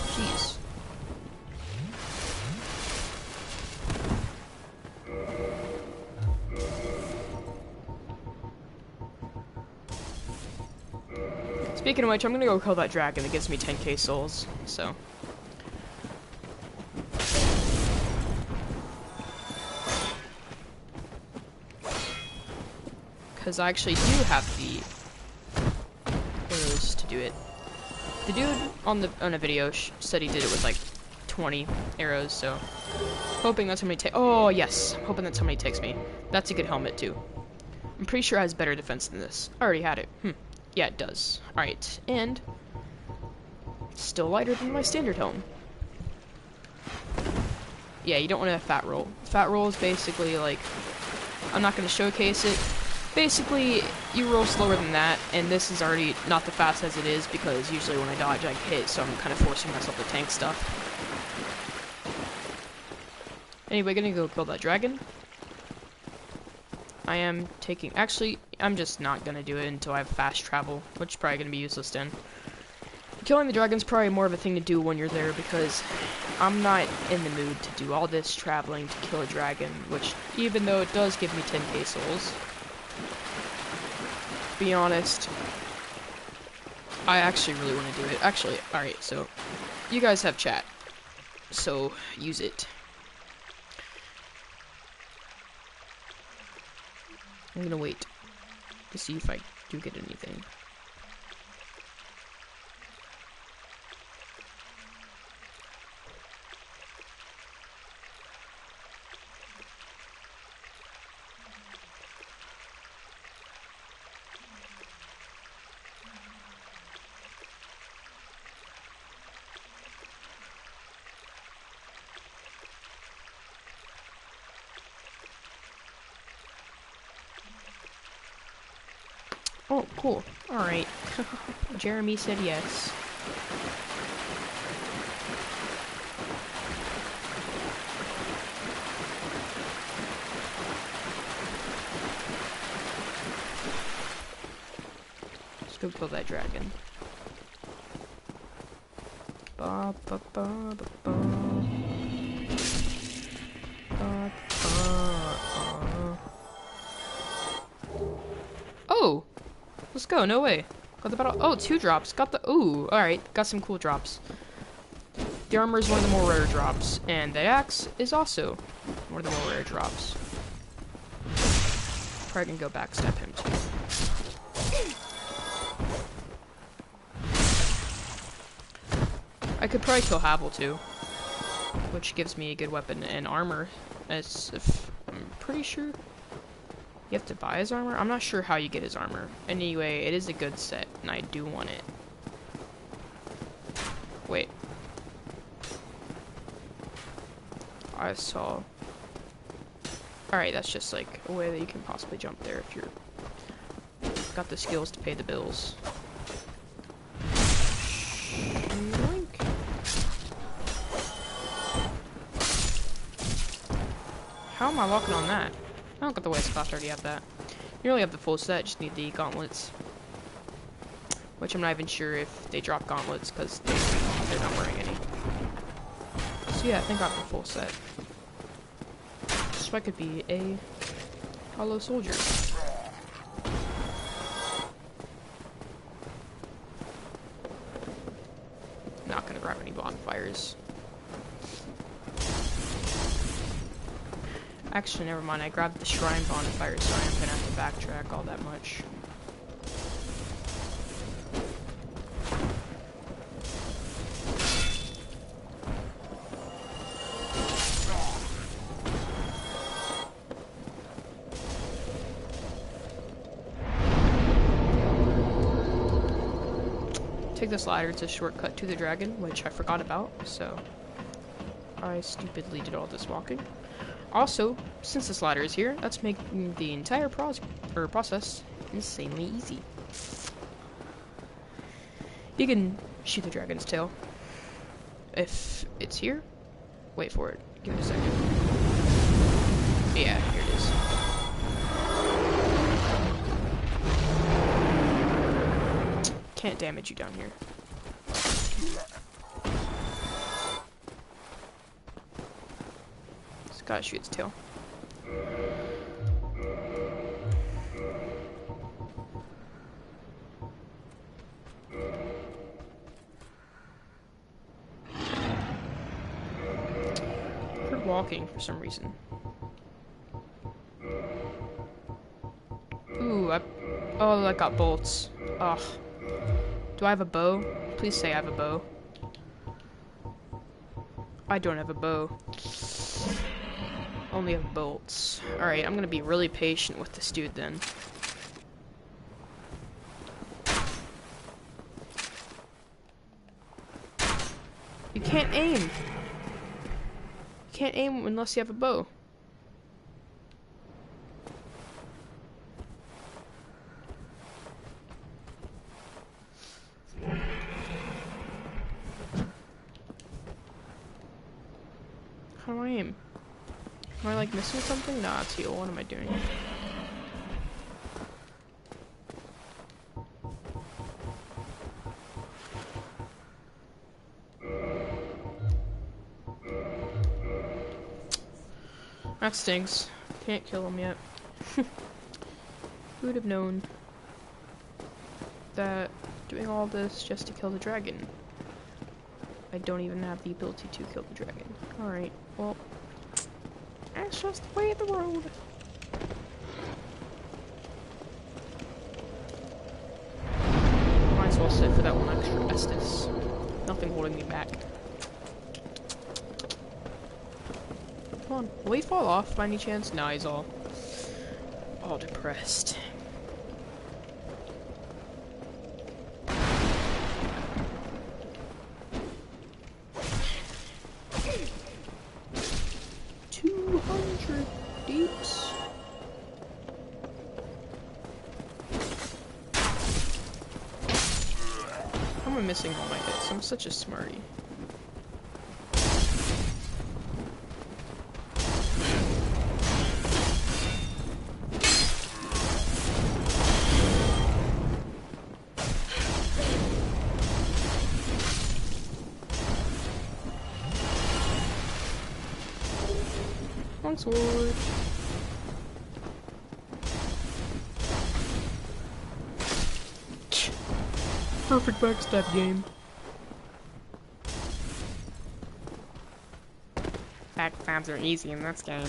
A: Jeez. Speaking of which, I'm gonna go kill that dragon that gives me 10k souls, so... Because I actually do have the arrows to do it. The dude on a video said he did it with like 20 arrows, so hoping that's how many takes. Oh yes, I'm hoping that's how many takes me. That's a good helmet too. I'm pretty sure it has better defense than this. I already had it. Yeah, it does. All right, and still lighter than my standard helm. Yeah, you don't want to have fat roll. Fat roll is basically like, I'm not going to showcase it. Basically, you roll slower than that, and this is already not the fast as it is, because usually when I dodge, I hit, so I'm kind of forcing myself to tank stuff. Anyway, gonna go kill that dragon. I am taking... Actually, I'm just not gonna do it until I have fast travel, which is probably gonna be useless then. Killing the dragon's probably more of a thing to do when you're there, because I'm not in the mood to do all this traveling to kill a dragon, which, even though it does give me 10k souls... Be honest, I actually really want to do it. Actually, alright, so you guys have chat, so use it. I'm gonna wait to see if I do get anything. Oh, cool. Alright. Jeremy said yes. Let's go kill that dragon. Ba ba ba ba ba. Ba, ba, oh! Let's go, no way. Got the battle. Oh, 2 drops. Got the. Ooh, alright. Got some cool drops. The armor is one of the more rare drops, and the axe is also one of the more rare drops. Probably gonna go backstab him too. I could probably kill Havel too, which gives me a good weapon and armor. As if I'm pretty sure. You have to buy his armor? I'm not sure how you get his armor. Anyway, it is a good set, and I do want it. Wait. I saw... Alright, that's just like a way that you can possibly jump there if you're... got the skills to pay the bills. How am I locking on that? I don't got the waist class, already have that. You really have the full set, just need the gauntlets. Which I'm not even sure if they drop gauntlets, because they're not wearing any. So yeah, I think I have the full set. So I could be a hollow soldier. Not gonna grab any bonfires. Actually, never mind. I grabbed the shrine bonfire, so I am gonna have to backtrack all that much. Take this ladder, it's a shortcut to the dragon, which I forgot about, so I stupidly did all this walking. Also, since this ladder is here, that's making the entire process insanely easy. You can shoot the dragon's tail. If it's here, wait for it. Give it a second. Yeah, here it is. Can't damage you down here. Just gotta shoot its tail. We're walking for some reason. Ooh, oh, I got bolts. Ugh. Do I have a bow? Please say I have a bow. I don't have a bow. Only have bolts. Alright, I'm gonna be really patient with this dude then. You can't aim! You can't aim unless you have a bow. How do I aim? Am I like missing something? Nah, it's heal. What am I doing? That stings. Can't kill him yet. Who would have known that doing all this just to kill the dragon? I don't even have the ability to kill the dragon. Alright, well, that's just the way of the world. Might as well sit for that one extra Estus. Nothing holding me back. Come on, will he fall off by any chance? Nah, he's all depressed. Deeps. How am I missing all my hits? I'm such a smarty. One sword. Perfect backstab game. Backstabs are easy in this game.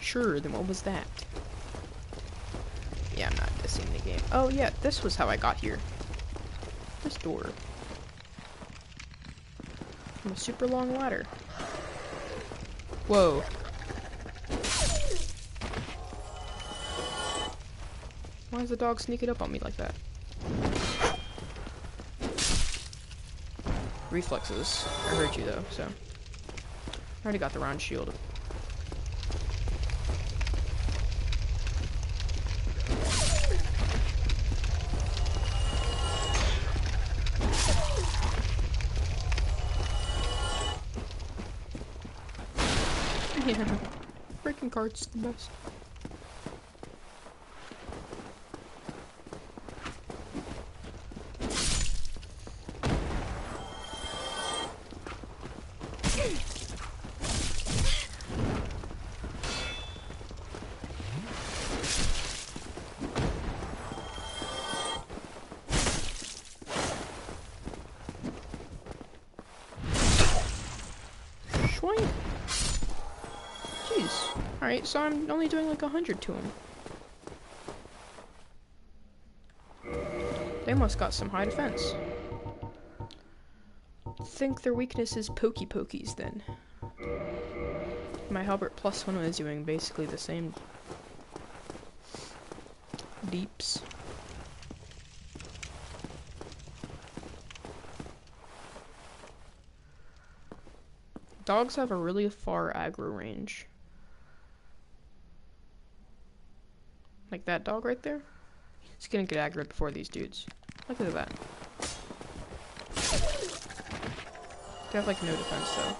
A: Sure, then what was that? Yeah, I'm not dissing the game. Oh yeah, this was how I got here. This door. From a super long ladder. Whoa. Why is the dog sneaking up on me like that? Reflexes. I heard you though, so. I already got the round shield. Yeah. Racing carts, the best. Jeez. Alright, so I'm only doing like 100 to him. They must got some high defense. Think their weakness is pokey pokies then. My halberd plus 1 is doing basically the same deeps. Dogs have a really far aggro range. Like that dog right there? He's gonna get aggroed before these dudes. Look at that. They have like no defense though.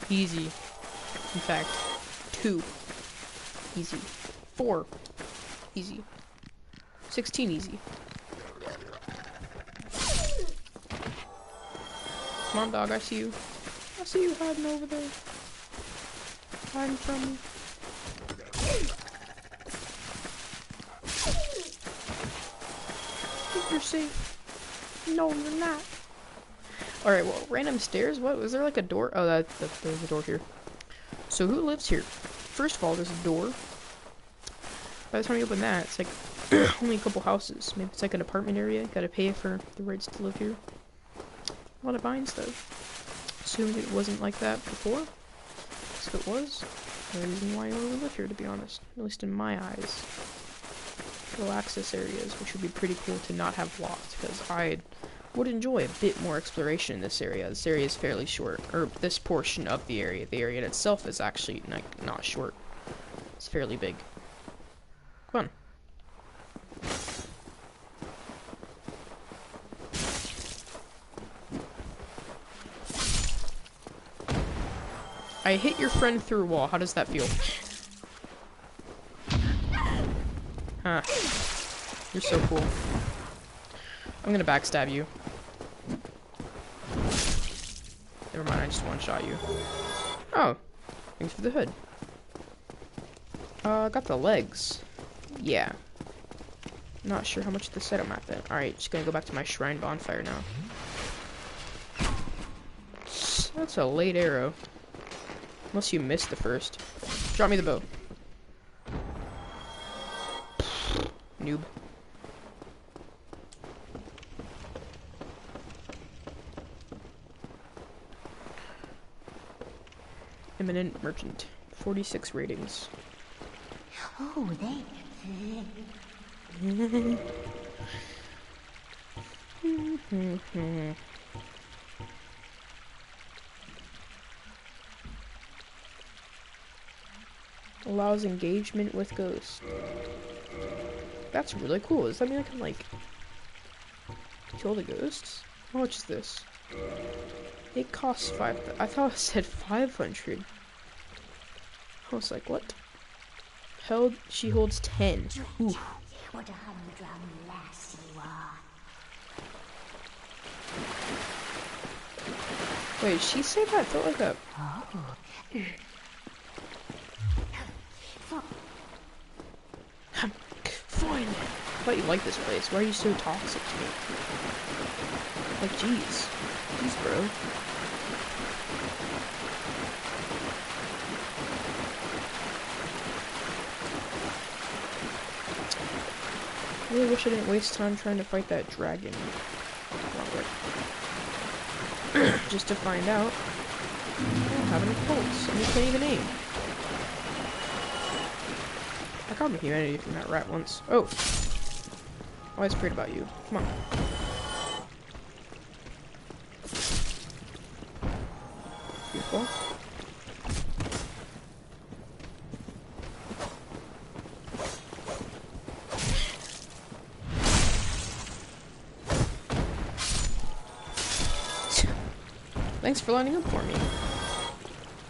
A: Easy. In fact, 2. Easy. 4. Easy. 16 easy. Come on, dog, I see you. I see you hiding over there. Hiding from me. Think you're safe. No, you're not. Alright, well, random stairs? What? Was there like a door? Oh, there's a door here. So who lives here? First of all, there's a door. By the time you open that, it's like only a couple houses. Maybe it's like an apartment area. Gotta pay for the rights to live here. A lot of vines, though. Assumed it wasn't like that before. So it was. No reason why you would live here, to be honest. At least in my eyes. Low access areas, which would be pretty cool to not have locked, because I would enjoy a bit more exploration in this area. This area is fairly short, or this portion of the area. The area in itself is actually not short. It's fairly big. Come on. I hit your friend through a wall. How does that feel? Huh. You're so cool. I'm gonna backstab you. Never mind, I just one-shot you. Oh. Thanks for the hood. Got the legs. Yeah. Not sure how much the setup map is. Alright, just gonna go back to my shrine bonfire now. That's a late arrow. Unless you missed the first. Drop me the bow. Noob. Eminent merchant. 46 ratings.
C: Oh, they...
A: Allows engagement with ghosts. That's really cool. Does that mean I can, like, kill the ghosts? How much is this? It costs 5. I thought it said 500. I was like, what? She holds 10. Ooh.
C: What a humdrum lass you are.
A: Wait, did she say that? I felt like that. Fine. I thought you liked this place. Why are you so toxic to me? Like, jeez. Jeez, bro. I really wish I didn't waste time trying to fight that dragon. just to find out I don't have any pulse, and you can't even aim. I got my humanity from that rat once. Oh! I was afraid about you. Come on. Beautiful. Thanks for lining up for me.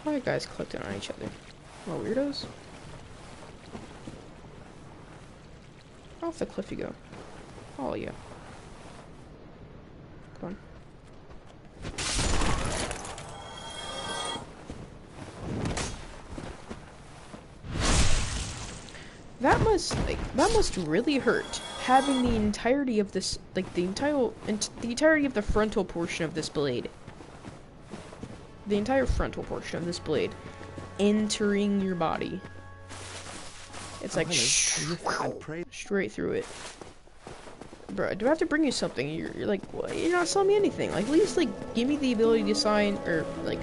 A: Why are guys collecting on each other? What weirdos? Off the cliff you go. Oh yeah. Come on. That must really hurt. Having the entirety of this, like the entirety of the frontal portion of this blade. The entire frontal portion of this blade entering your body. It's like straight through it. Bro, do I have to bring you something? You're like, well, you're not selling me anything. Like, at least, like, give me the ability to sign, or, like,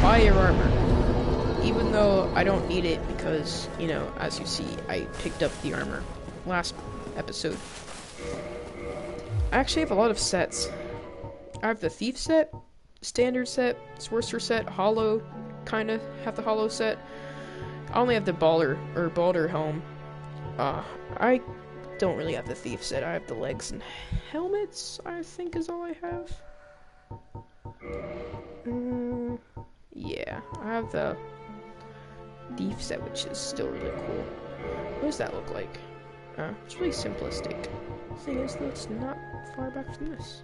A: buy your armor. Even though I don't need it because, you know, as you see, I picked up the armor last episode. I actually have a lot of sets. I have the Thief set, Standard set, Sorcerer set, Hollow, kinda have the Hollow set. I only have the Balder helm. I don't really have the Thief set. I have the legs and helmets, I think is all I have. Yeah, I have the Thief set, which is still really cool. What does that look like? It's really simplistic. The thing is, though, it's not far back from this.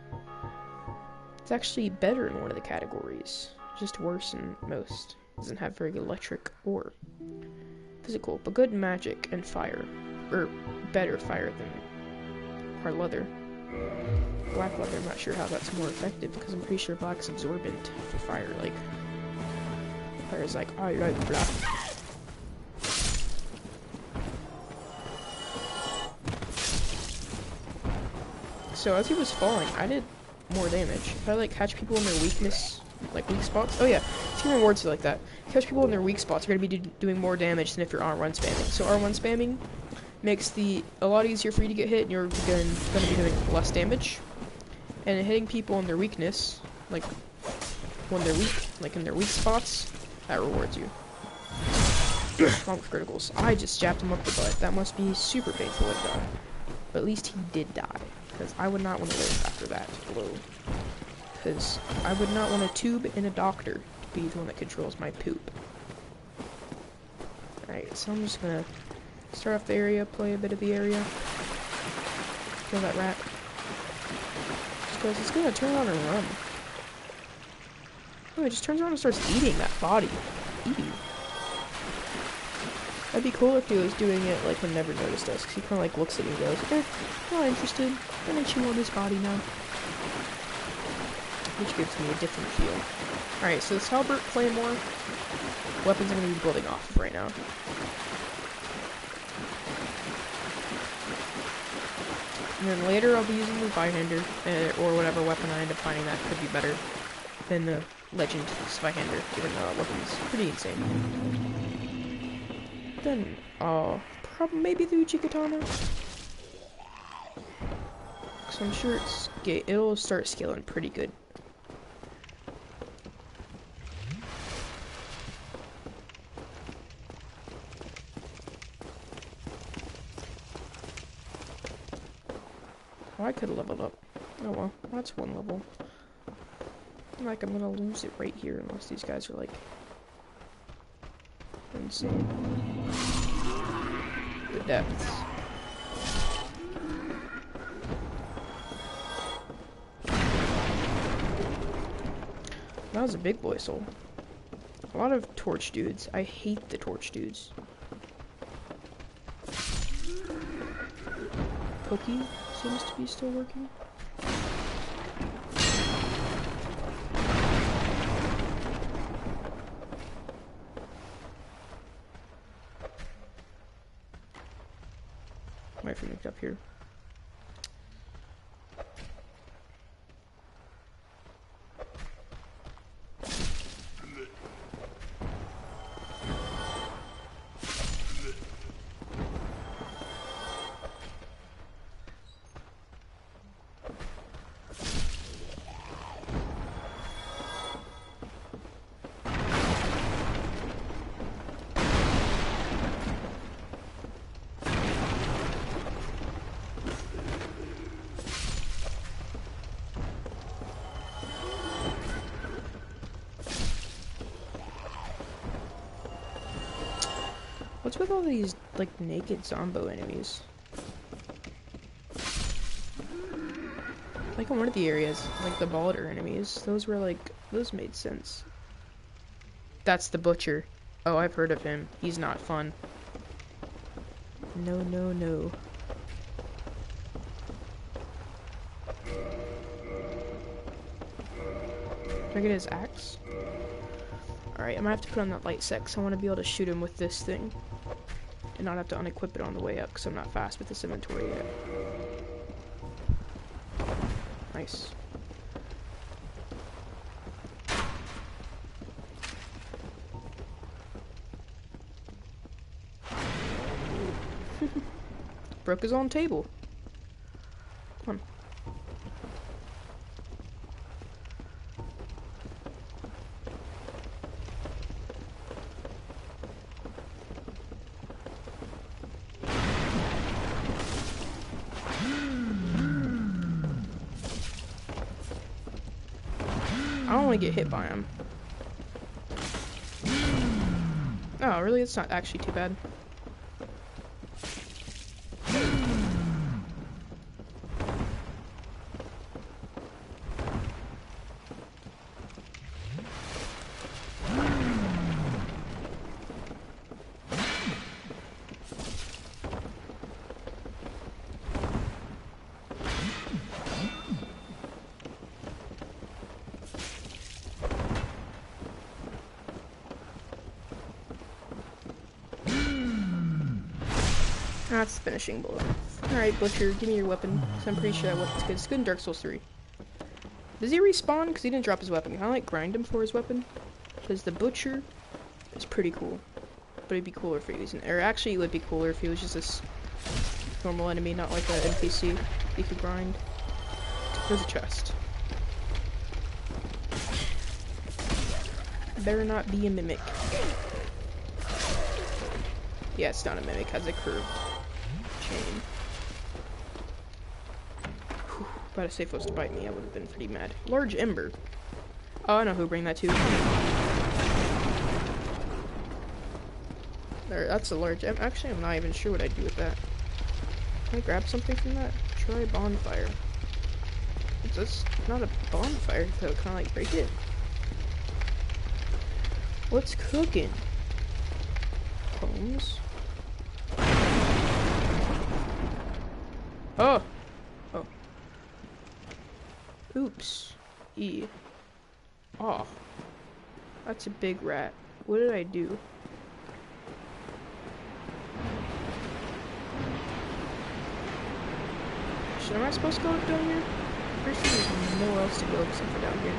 A: It's actually better in one of the categories, just worse than most. It doesn't have very good electric or physical, but good magic and fire, or better fire than hard leather. Black leather, I'm not sure how that's more effective, because I'm pretty sure black's absorbent for fire, like, fire's like, I like black. So as he was falling, I did more damage. If I, like, catch people in their weakness, like, weak spots, oh yeah, team rewards are like that. Catch people in their weak spots, you're gonna be doing more damage than if you're R1 spamming. So R1 spamming makes a lot easier for you to get hit, and you're gonna be doing less damage. And hitting people in their weakness, like when they're weak, like in their weak spots, that rewards you. Wrong with criticals. I just jabbed him up the butt. That must be super painful to die. But at least he did die, because I would not want to live after that blow. Because I would not want a tube and a doctor to be the one that controls my poop. Alright, so I'm just gonna start off the area, play a bit of the area. Kill that rat. Because it's gonna turn around and run. Oh, it just turns around and starts eating that body. Eating. That'd be cool if he was doing it like when Never Noticed Us, because he kind of like looks at me and goes, not interested. I'm gonna chew on this body now. Which gives me a different feel. Alright, so this halberd, claymore, weapons I'm gonna be building off of right now. And then later I'll be using the Zweihander, or whatever weapon I end up finding that could be better than the Legend Zweihander, even though that weapon's pretty insane. Then I'll probably maybe the Uchi Katana. Cause I'm sure it'll start scaling pretty good. Oh, I could have leveled up. Oh well, that's one level. Like, I'm gonna lose it right here unless these guys are, like, insane. The depths. That was a big boy soul. A lot of torch dudes. I hate the torch dudes. Pokey seems to be still working. Might be mixed up here. What's with all these, like, naked Zombo enemies? Like, in one of the areas, like, the Balder enemies, those were, like, those made sense. That's the Butcher. Oh, I've heard of him. He's not fun. No, no, no. Can I get his axe? Alright, I'm gonna have to put on that light set, because I want to be able to shoot him with this thing. And not have to unequip it on the way up, because I'm not fast with this inventory yet. Nice. Broke his own table. Come on. I don't want to get hit by him. Oh, really? It's not actually too bad. That's the finishing bullet. Alright, Butcher, give me your weapon, because I'm pretty sure that weapon's good. It's good in Dark Souls 3. Does he respawn? Because he didn't drop his weapon. Can I, like, grind him for his weapon? Because the Butcher is pretty cool. But it'd be cooler if he was or actually, it would be cooler if he was just this normal enemy, not like an NPC you could grind. There's a chest. Better not be a mimic. Yeah, it's not a mimic, it has a curved chain. Whew, about to say if it was to bite me, I would have been pretty mad. Large ember. Oh, I know who bring that to. There, that's a large ember. Actually, I'm not even sure what I'd do with that. Can I grab something from that? Try bonfire. It's just not a bonfire, so kind of like break it. What's cooking? Combs. Oh! Oh. Oops. E. Oh. That's a big rat. What did I do? Am I supposed to go down here? Pretty sure there's nowhere else to go except for down here.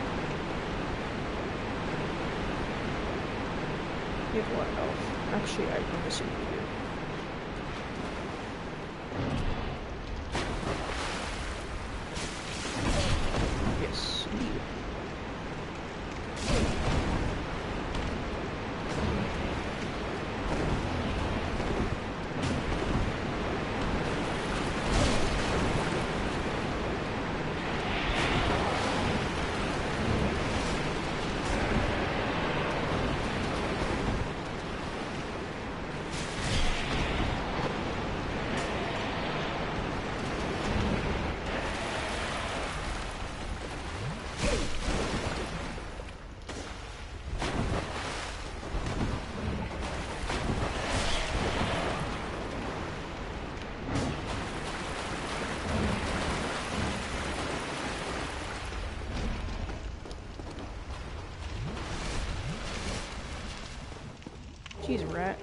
A: You have a lot of health. Actually, I'm assuming you do. Yes, indeed. Jeez, rat.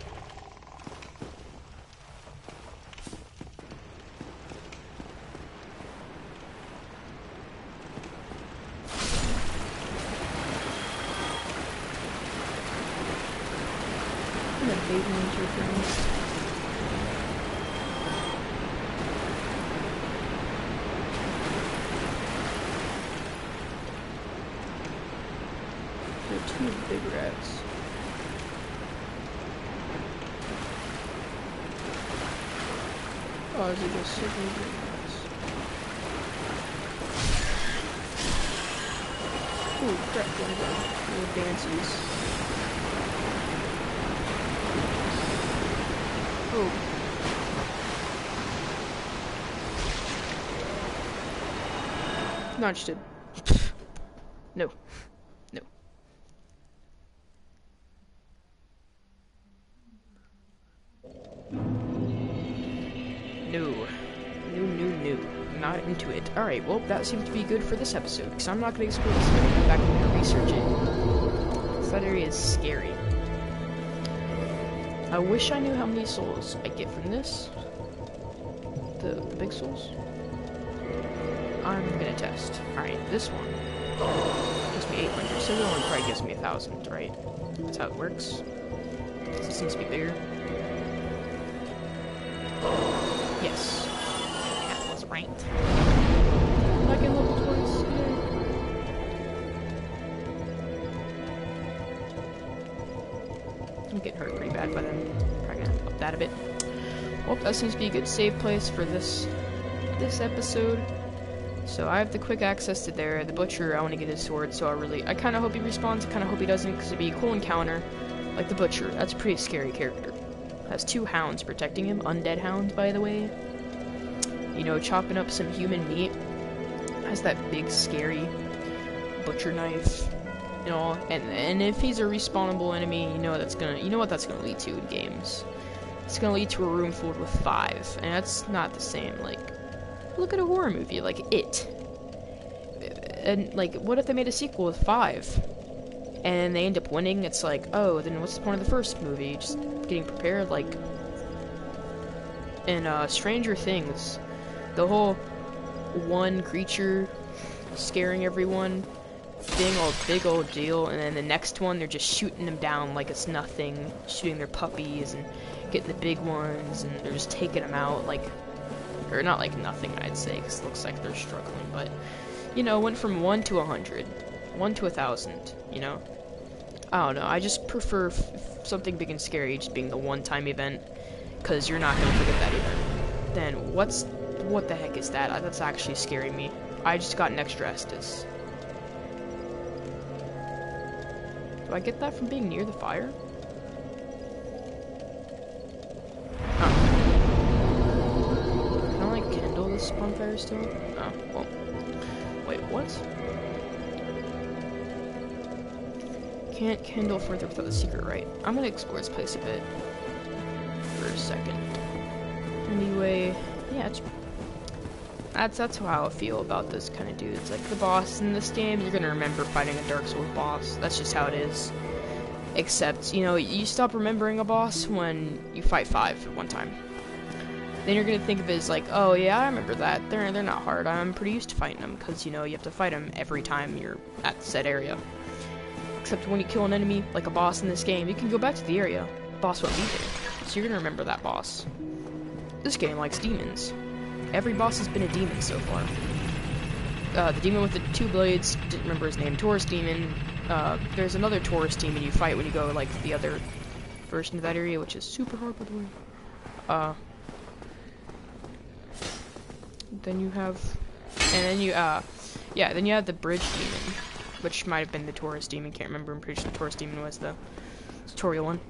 A: I'm a big nature friends. There are two big rats. Oh, is it just super big rats? Ooh, crap, one of them. Little dances. go. Not interested. No. No. No. No. Not into it. Alright, well, that seems to be good for this episode, because I'm not going to explore this area. In fact, I'm going to research it. That area is scary. I wish I knew how many souls I get from this. The big souls. I'm going to test. Alright, this one gives me 800, so the other one probably gives me 1,000, right? That's how it works. This seems to be bigger. Yes. That was right. I can level twice. I'm getting hurt pretty bad by them. Probably gonna up that a bit. Well, that seems to be a good save place for this episode. So I have the quick access to there. The butcher, I want to get his sword, so I kind of hope he respawns. I kind of hope he doesn't, because it'd be a cool encounter. Like the butcher, that's a pretty scary character. Has 2 hounds protecting him, undead hounds, by the way. You know, chopping up some human meat. Has that big, scary butcher knife, you know. And if he's a respawnable enemy, you know what that's gonna lead to in games. It's gonna lead to a room filled with 5, and that's not the same. Like, look at a horror movie like It. And like, what if they made a sequel with 5? And they end up winning? It's like, oh, then what's the point of the first movie? Just getting prepared, like. In Stranger Things, the whole one creature scaring everyone, big old deal, and then the next one they're just shooting them down like it's nothing, shooting their puppies and getting the big ones, and they're just taking them out like, or not like nothing, I'd say, because it looks like they're struggling, but you know, went from 1 to 100, 1 to 1,000, you know. I don't know, I just prefer something big and scary just being the one-time event, because you're not gonna forget that event. Then what the heck is that? That's actually scaring me. I just got an extra Estus. Do I get that from being near the fire? Huh. Can I like kindle this bonfire still? Oh, well. Wait, what? Can't kindle further without the secret, right? I'm gonna explore this place a bit. For a second. Anyway, yeah, that's how I feel about this kind of dudes. Like the boss in this game, you're gonna remember fighting a Dark Souls boss. That's just how it is. Except, you know, you stop remembering a boss when you fight 5 at one time. Then you're gonna think of it as like, oh yeah, I remember that. They're not hard. I'm pretty used to fighting them, because you know you have to fight them every time you're at said area. Except when you kill an enemy, like a boss in this game, you can go back to the area. The boss won't be there. So you're gonna remember that boss. This game likes demons. Every boss has been a demon so far. The demon with the 2 blades, didn't remember his name, Taurus demon. There's another Taurus demon you fight when you go like the other version of that area, which is super hard, by the way. Then you have, and then you, yeah, then you have the bridge demon, which might have been the Taurus demon, can't remember, I'm pretty sure the Taurus demon was the tutorial one.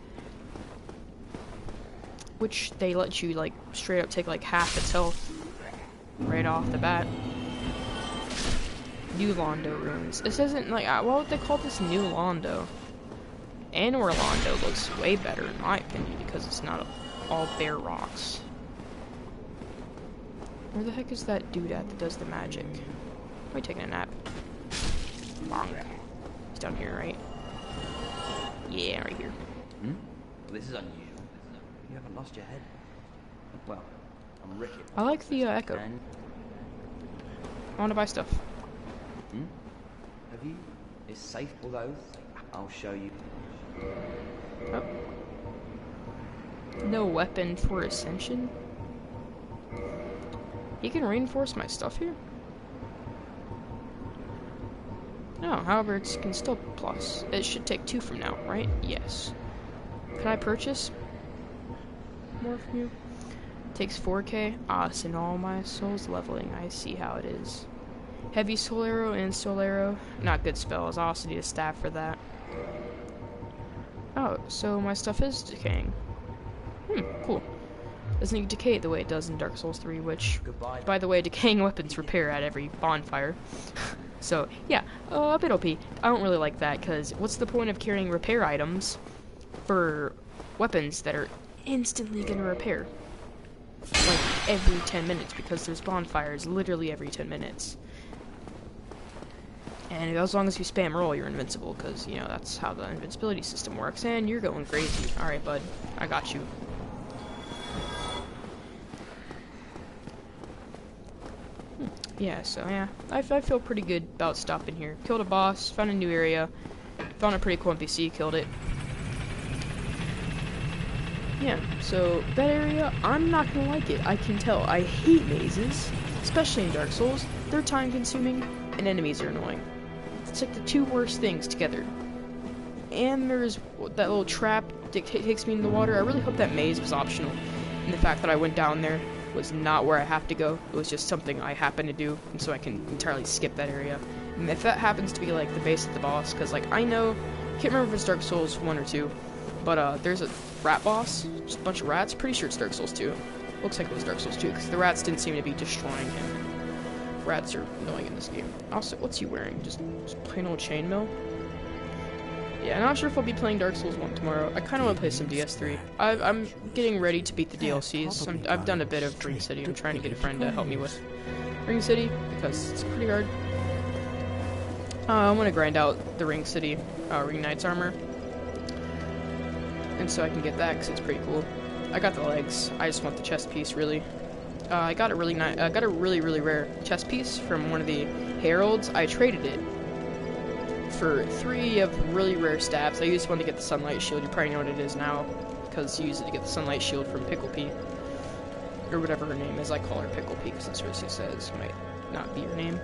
A: Which they let you, like, straight up take, like, half its health right off the bat. New Londo ruins. This isn't, like, what would they call this? New Londo? Anor Londo looks way better, in my opinion, because it's not all bare rocks. Where the heck is that dude at that does the magic? Probably taking a nap. Bonk. He's down here, right? Yeah, right here.
E: Hmm? Well, this is unusual. You haven't lost your head. Well, I'm Ricky.
A: I like the echo.
E: And
A: I want to buy stuff.
E: have you? It's safe, although I'll show you.
A: Oh. No weapon for ascension? You can reinforce my stuff here? No, however, it can still plus. It should take 2 from now, right? Yes. Can I purchase more from you? Takes 4k. Ah, it's in all my souls leveling. I see how it is. Heavy soul arrow and soul arrow. Not good spells. I also need a staff for that. Oh, so my stuff is decaying. Cool. Doesn't decay the way it does in Dark Souls 3, which,
E: Goodbye.
A: by the way, decaying weapons repair at every bonfire. So, yeah, a bit OP. I don't really like that, because what's the point of carrying repair items for weapons that are instantly gonna repair? Like, every 10 minutes, because there's bonfires literally every 10 minutes. And as long as you spam roll, you're invincible, because, you know, that's how the invincibility system works, and you're going crazy. Alright, bud, I got you. Yeah, so, yeah, I feel pretty good about stopping here. Killed a boss, found a new area, found a pretty cool NPC, killed it. Yeah, so that area, I'm not gonna like it. I can tell. I hate mazes, especially in Dark Souls. They're time-consuming, and enemies are annoying. It's like the two worst things together. And there's that little trap that takes me in the water. I really hope that maze was optional, and the fact that I went down there was not where I have to go. It was just something I happen to do, and so I can entirely skip that area. And if that happens to be like the base of the boss, because like I know, can't remember if it's Dark Souls 1 or 2, but there's a rat boss, just a bunch of rats. Pretty sure it's Dark Souls 2. Looks like it was Dark Souls 2 because the rats didn't seem to be destroying him. Rats are annoying in this game. Also, what's he wearing? Just plain old chainmail? Yeah, I'm not sure if I'll be playing Dark Souls 1 tomorrow. I kind of want to play some DS3. I'm getting ready to beat the DLCs. I've done a bit of Ring City. I'm trying to get a friend to help me with Ring City because it's pretty hard. I want to grind out the Ring City Ring Knight's armor, and so I can get that because it's pretty cool. I got the legs. I just want the chest piece, really. I got a really nice, got a really rare chest piece from one of the heralds. I traded it for 3 of really rare stabs. I used one to get the sunlight shield. You probably know what it is now, because you use it to get the sunlight shield from Pickle Pea, or whatever her name is. I call her Pickle Pea because that's what she says. Might not be her name.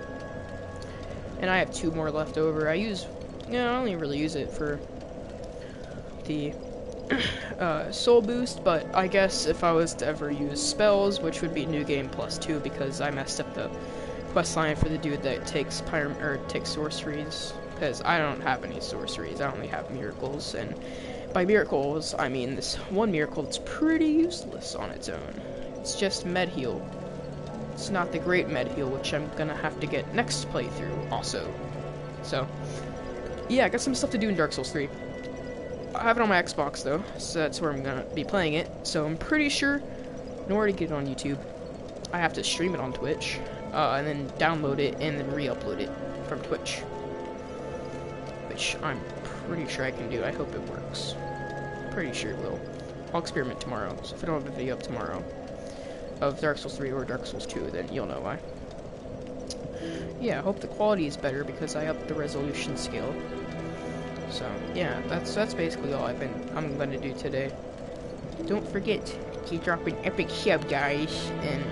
A: And I have 2 more left over. I only really use it for the soul boost, but I guess if I was to ever use spells, which would be New Game +2, because I messed up the quest line for the dude that takes takes sorceries, because I don't have any sorceries. I only have miracles, and by miracles I mean this one miracle that's pretty useless on its own. It's just med heal. It's not the great med heal, which I'm gonna have to get next playthrough also. So yeah, I got some stuff to do in Dark Souls 3. I have it on my Xbox though, so that's where I'm gonna be playing it. So I'm pretty sure in order to get it on YouTube, I have to stream it on Twitch, and then download it and then re-upload it from Twitch, which I'm pretty sure I can do. I hope it works. Pretty sure it will. I'll experiment tomorrow. So if I don't have a video up tomorrow of Dark Souls 3 or Dark Souls 2, then you'll know why. Yeah, I hope the quality is better because I upped the resolution scale. So yeah, that's basically all I'm gonna do today. Don't forget to drop an epic sub, guys, and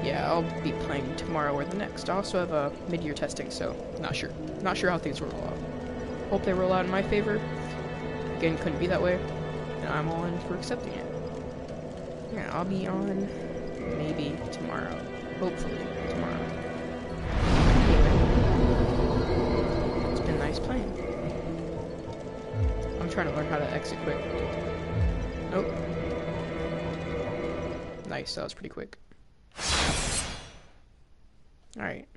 A: yeah, I'll be playing tomorrow or the next. I also have a mid-year testing, so not sure how things roll out. Hope they roll out in my favor. Again, couldn't be that way, and I'm all in for accepting it. Yeah, I'll be on maybe tomorrow, hopefully tomorrow. Anyway, it's been nice playing. I'm trying to learn how to exit quick. Nope. Nice, that was pretty quick. Alright.